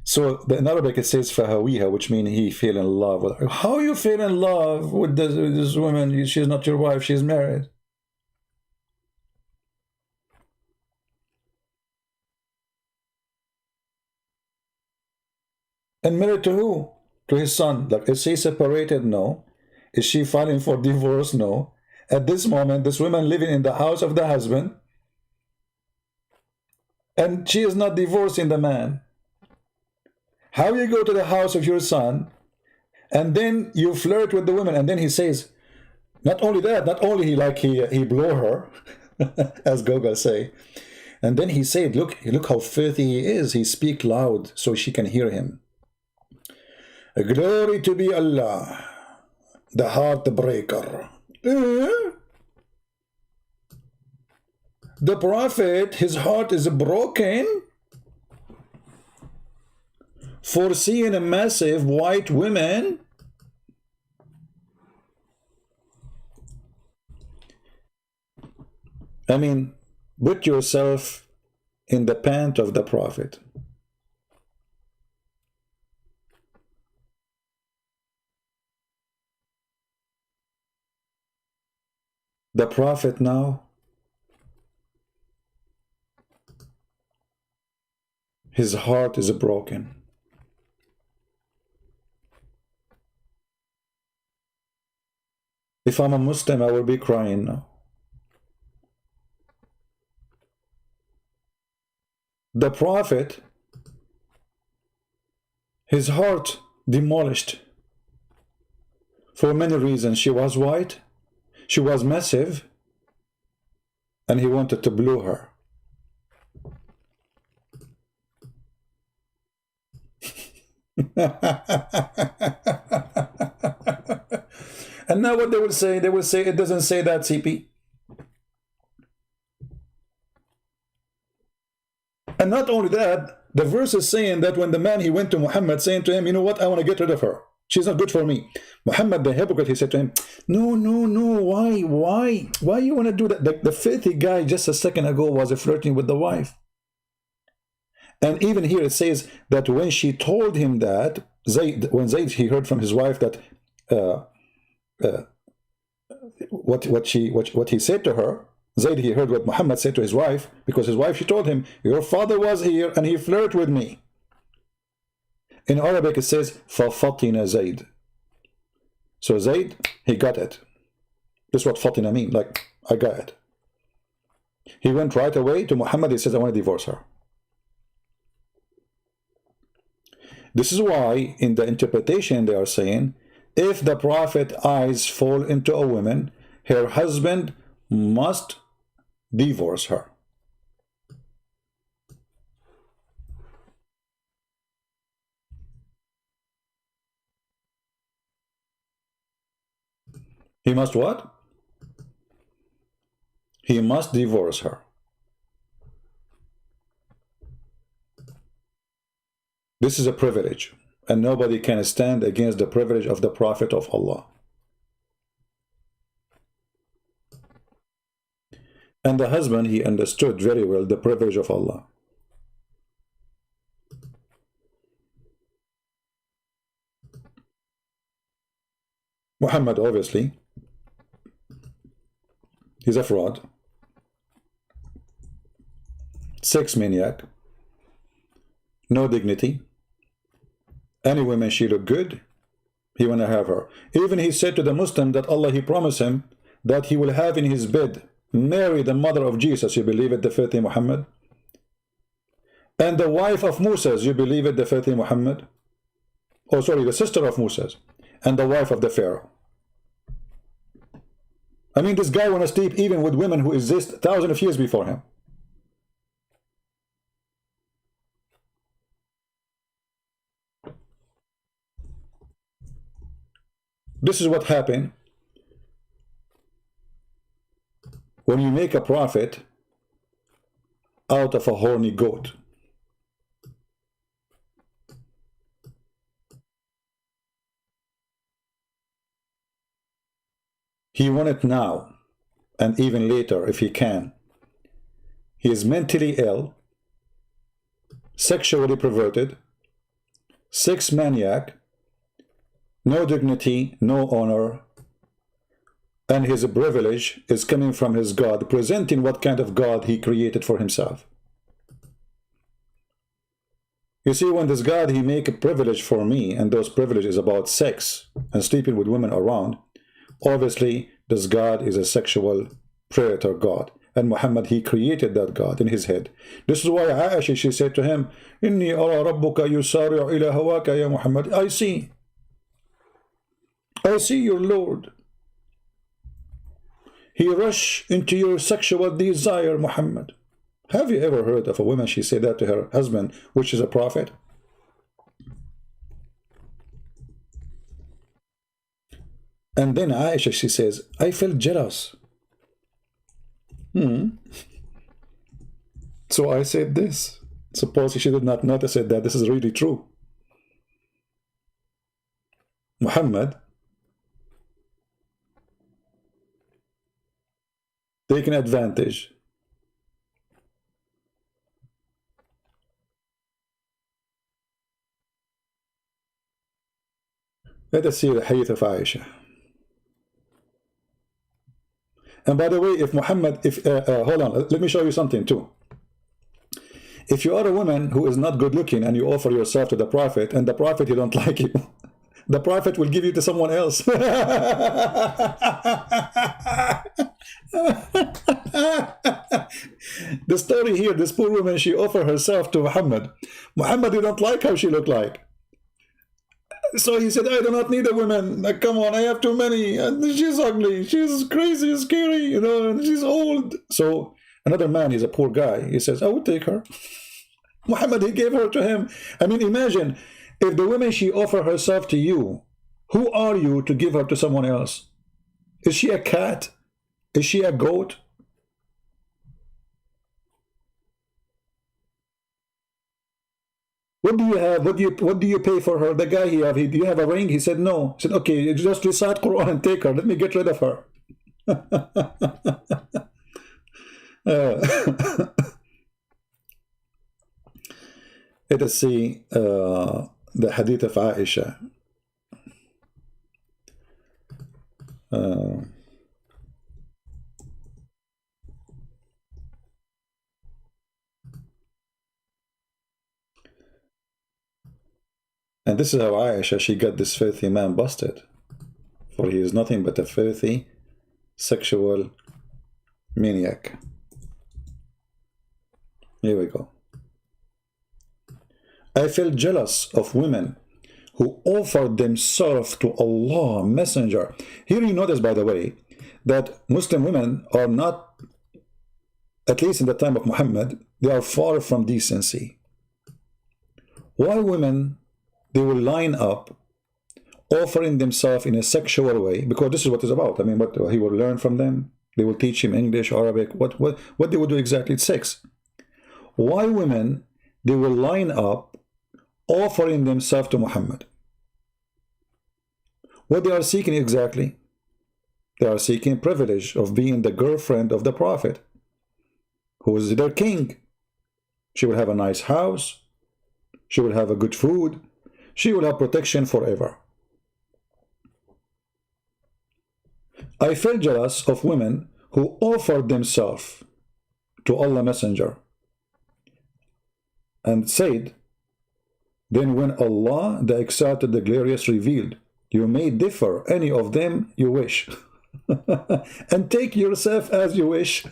So in Arabic it says fahawiha, which means he fell in love with her. How you fell in love with this woman? She's not your wife, she's married. And married to who? To his son. Like, is she separated? No. Is she filing for divorce? No. At this moment, this woman living in the house of the husband, and she is not divorcing the man. How you go to the house of your son, and then you flirt with the woman, and then he says, not only that, not only he blew her, as Gogol say, and then he said, look how filthy he is. He speak loud so she can hear him. Glory to be Allah, the heartbreaker. The Prophet, his heart is broken for seeing a massive white woman. I mean, put yourself in the pant of the Prophet. The Prophet now, his heart is broken. If I'm a Muslim, I will be crying now. The Prophet, his heart demolished for many reasons. She was white, she was massive, and he wanted to blow her. And now what they will say it doesn't say that, CP. And not only that, the verse is saying that when the man, he went to Muhammad saying to him, you know what, I want to get rid of her. She's not good for me. Muhammad, the hypocrite, he said to him, no, why you want to do that? The filthy guy just a second ago was flirting with the wife. And even here it says that when she told him that, when Zayd, he heard from his wife that what he said to her, Zayd, he heard what Muhammad said to his wife, because his wife, she told him, your father was here and he flirted with me. In Arabic it says, فَفَطِنَ Zayd. So Zayd, he got it. This is what fatina mean, like, I got it. He went right away to Muhammad, he says, I want to divorce her. This is why in the interpretation they are saying, if the Prophet's eyes fall into a woman, her husband must divorce her. He must what? He must divorce her. This is a privilege, and nobody can stand against the privilege of the Prophet of Allah. And the husband, he understood very well the privilege of Allah. Muhammad, obviously, he's a fraud, sex maniac, no dignity. Any woman, she look good, He want to have her. Even he said to the Muslim that Allah, he promised him that he will have in his bed Mary, the mother of Jesus. You believe it, the filthy Muhammad? And the wife of Moses, you believe it, the filthy Muhammad? Oh, sorry, the sister of Moses. And the wife of the Pharaoh. I mean, this guy want to sleep even with women who exist thousands of years before him. This is what happened when you make a prophet out of a horny goat. He wants it now, and even later if he can. He is mentally ill, sexually perverted, sex maniac, no dignity, no honor, and his privilege is coming from his God, presenting what kind of God he created for himself. You see, when this God, he make a privilege for me, and those privileges about sex and sleeping with women around, obviously this God is a sexual predator God. And Muhammad, he created that God in his head. This is why Aisha, she said to him, Inni ara rabbuka yusari'u ila hawaka ya Muhammad. I see your Lord. He rushed into your sexual desire, Muhammad. Have you ever heard of a woman, she said that to her husband, which is a prophet? And then Aisha, she says, I felt jealous. So I said this. Suppose she did not notice it, that this is really true. Muhammad taking advantage. Let us see the hadith of Aisha. And by the way, if Muhammad, hold on, let me show you something too. If you are a woman who is not good looking and you offer yourself to the Prophet, and the Prophet, he don't like you, the Prophet will give you to someone else. The story here, this poor woman, she offered herself to Muhammad. Muhammad, he don't like how she looked like. So he said, I do not need a woman. Like, come on, I have too many. And she's ugly. She's crazy, scary, you know, and she's old. So another man, he's a poor guy. He says, I would take her. Muhammad, he gave her to him. I mean, imagine if the woman, she offered herself to you. Who are you to give her to someone else? Is she a cat? Is she a goat? What do you have? What do you pay for her? The guy do you have a ring? He said no. He said, okay, you just recite Quran and take her. Let me get rid of her. Let us see the hadith of Aisha. And this is how Aisha, she got this filthy man busted. For he is nothing but a filthy sexual maniac. Here we go. I felt jealous of women who offered themselves to Allah Messenger. Here you notice, by the way, that Muslim women are not, at least in the time of Muhammad, they are far from decency. Why women, they will line up offering themselves in a sexual way, because this is what it's about. I mean, what he will learn from them. They will teach him English, Arabic, what they will do exactly. It's sex. Why women, they will line up offering themselves to Muhammad. What they are seeking exactly? They are seeking privilege of being the girlfriend of the Prophet, who is their king. She will have a nice house. She will have a good food. She will have protection forever. I felt jealous of women who offered themselves to Allah Messenger and said, then when Allah, the Exalted, the Glorious, revealed You may differ any of them you wish. And take yourself as you wish.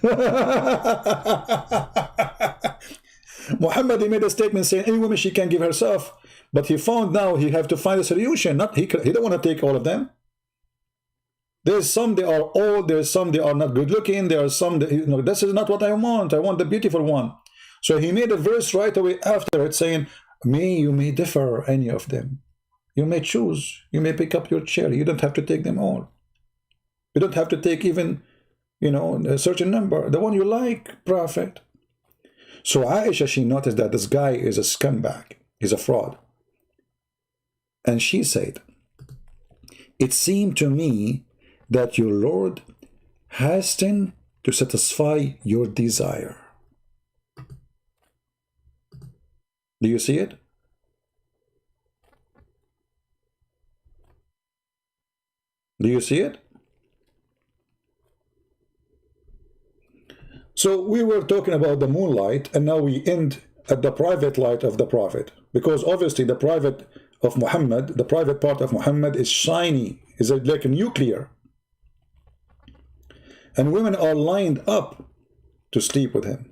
Muhammad, he made a statement saying any woman she can give herself, but he found now he have to find a solution. Not he don't want to take all of them. There's some they are old, there's some they are not good looking, there are some that, you know, this is not what I want the beautiful one. So he made a verse right away after it saying, you may differ any of them. You may choose, you may pick up your chair, you don't have to take them all. You don't have to take even, you know, a certain number, the one you like, Prophet. So Aisha, she noticed that this guy is a scumbag, he's a fraud. And she said, it seemed to me that your Lord hastened to satisfy your desire. Do you see it? Do you see it? So we were talking about the moonlight, and now we end at the private light of the Prophet, because obviously the private of Muhammad, the private part of Muhammad is shiny, is like a nuclear. And women are lined up to sleep with him.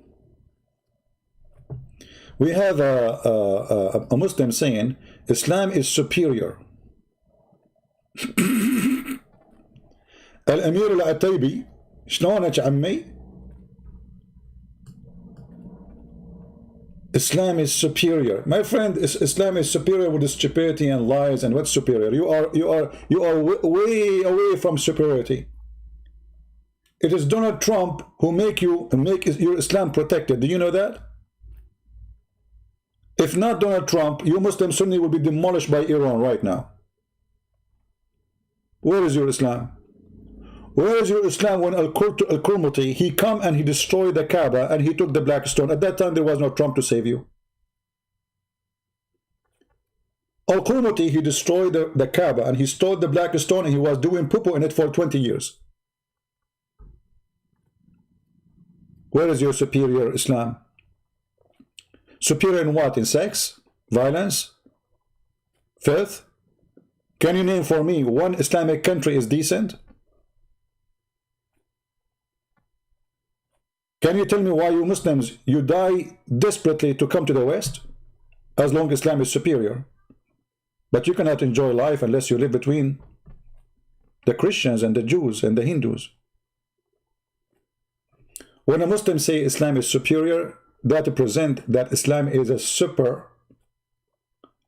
We have a Muslim saying, Islam is superior. الأمير العتيبي شلونك عمي؟ Islam is superior. My friend, Islam is superior with the stupidity and lies. And what's superior? You are way away from superiority. It is Donald Trump who make your Islam protected. Do you know that? If not Donald Trump, you Muslim Sunni will be demolished by Iran right now. Where is your Islam? Where is your Islam when Al-Qurmuti, he come and he destroyed the Kaaba and he took the black stone? At that time there was no Trump to save you. Al-Qurmuti, he destroyed the Kaaba and he stole the black stone and he was doing poo-poo in it for 20 years. Where is your superior Islam? Superior in what? In sex? Violence? Filth? Can you name for me one Islamic country is decent? Can you tell me why you Muslims, you die desperately to come to the West? As long as Islam is superior. But you cannot enjoy life unless you live between the Christians and the Jews and the Hindus. When a Muslim say Islam is superior, that represents that Islam is a super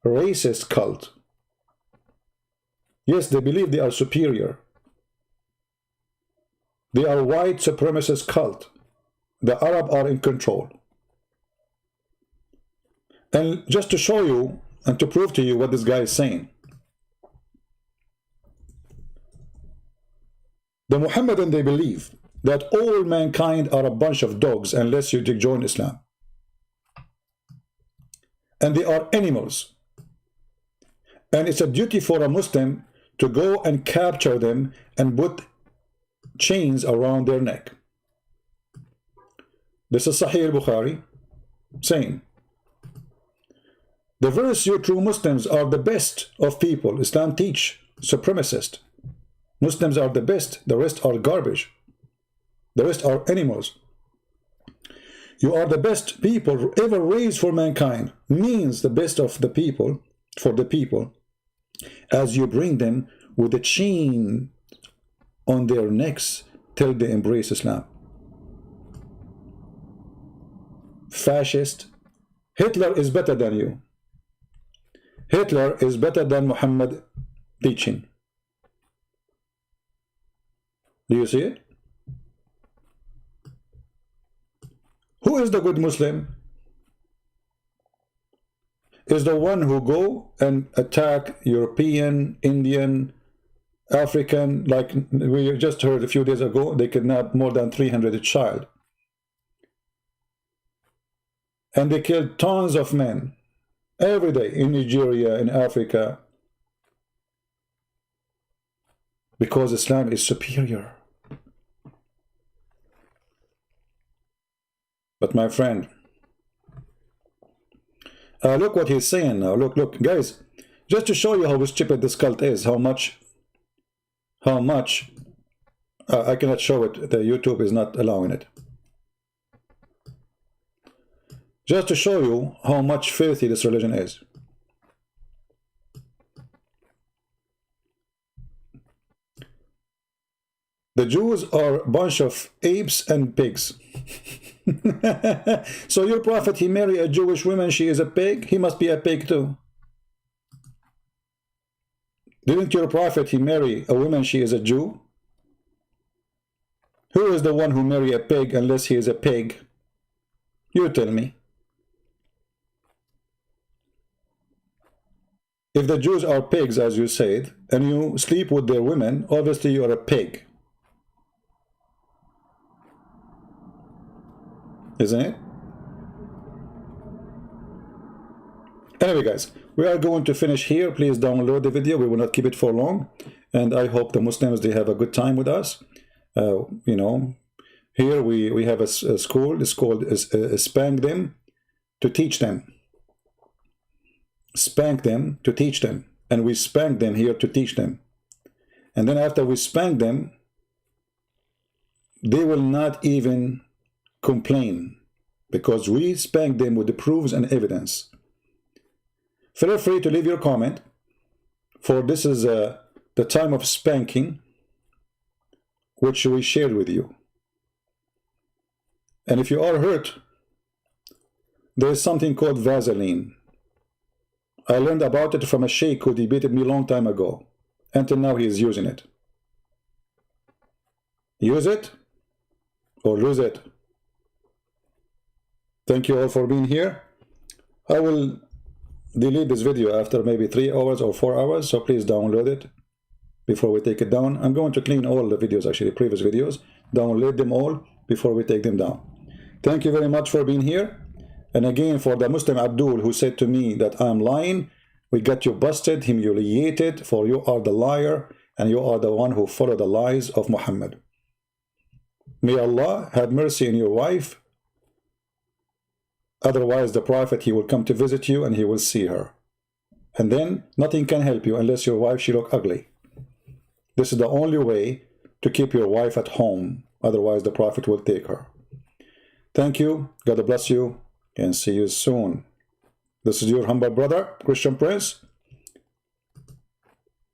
racist cult. Yes, they believe they are superior. They are white supremacist cult. The Arab are in control. And just to show you and to prove to you what this guy is saying, the Muhammadan, they believe that all mankind are a bunch of dogs unless you join Islam. And they are animals. And it's a duty for a Muslim to go and capture them and put chains around their neck. This is Sahih al-Bukhari saying, the verse, you true Muslims are the best of people. Islam teach supremacist. Muslims are the best, the rest are garbage. The rest are animals. You are the best people ever raised for mankind, means the best of the people, for the people, as you bring them with a chain on their necks till they embrace Islam. Fascist. Hitler is better than you. Hitler is better than Muhammad teaching. Do you see it? Who is the good Muslim? Is the one who go and attack European, Indian, African, like we just heard a few days ago, they kidnapped more than 300 child. And they killed tons of men every day in Nigeria, in Africa, because Islam is superior. But my friend, look what he's saying now. Look, guys, Just to show you how stupid this cult is, how much I cannot show it, the YouTube is not allowing it. Just to show you how much filthy this religion is. The Jews are a bunch of apes and pigs. So your prophet, he married a Jewish woman, she is a pig, he must be a pig too. Didn't your prophet, he marry a woman, she is a Jew? Who is the one who marry a pig unless he is a pig? You tell me. If the Jews are pigs, as you said, and you sleep with their women, obviously you are a pig. Isn't it? Anyway, guys, we are going to finish here. Please download the video. We will not keep it for long. And I hope the Muslims, they have a good time with us. You know, here we have a school. It's called Spank Them to Teach Them. Spank them to teach them. And we spank them here to teach them. And then after we spank them, they will not even complain, because we spank them with the proofs and evidence. Feel free to leave your comment, for this is the time of spanking which we shared with you. And if you are hurt, there is something called Vaseline. I learned about it from a sheikh who debated me a long time ago. Until now he is using it. Use it or lose it. Thank you all for being here. I will delete this video after maybe 3 hours or 4 hours, so please download it before we take it down. I'm going to clean all the videos, actually previous videos, download them all before we take them down. Thank you very much for being here. And again, for the Muslim Abdul who said to me that I'm lying, we got you busted, humiliated, for you are the liar and you are the one who followed the lies of Muhammad. May Allah have mercy on your wife. Otherwise, the Prophet, he will come to visit you and he will see her. And then nothing can help you unless your wife, she look ugly. This is the only way to keep your wife at home. Otherwise, the Prophet will take her. Thank you. God bless you. And see you soon. This is your humble brother, Christian Prince,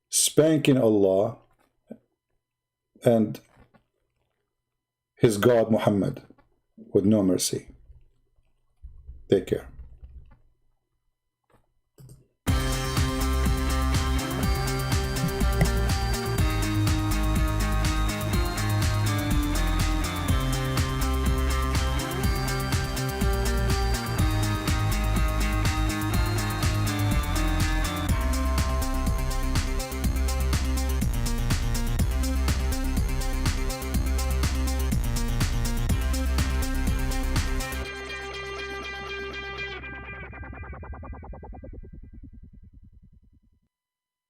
spanking Allah and his God Muhammad with no mercy. Take care.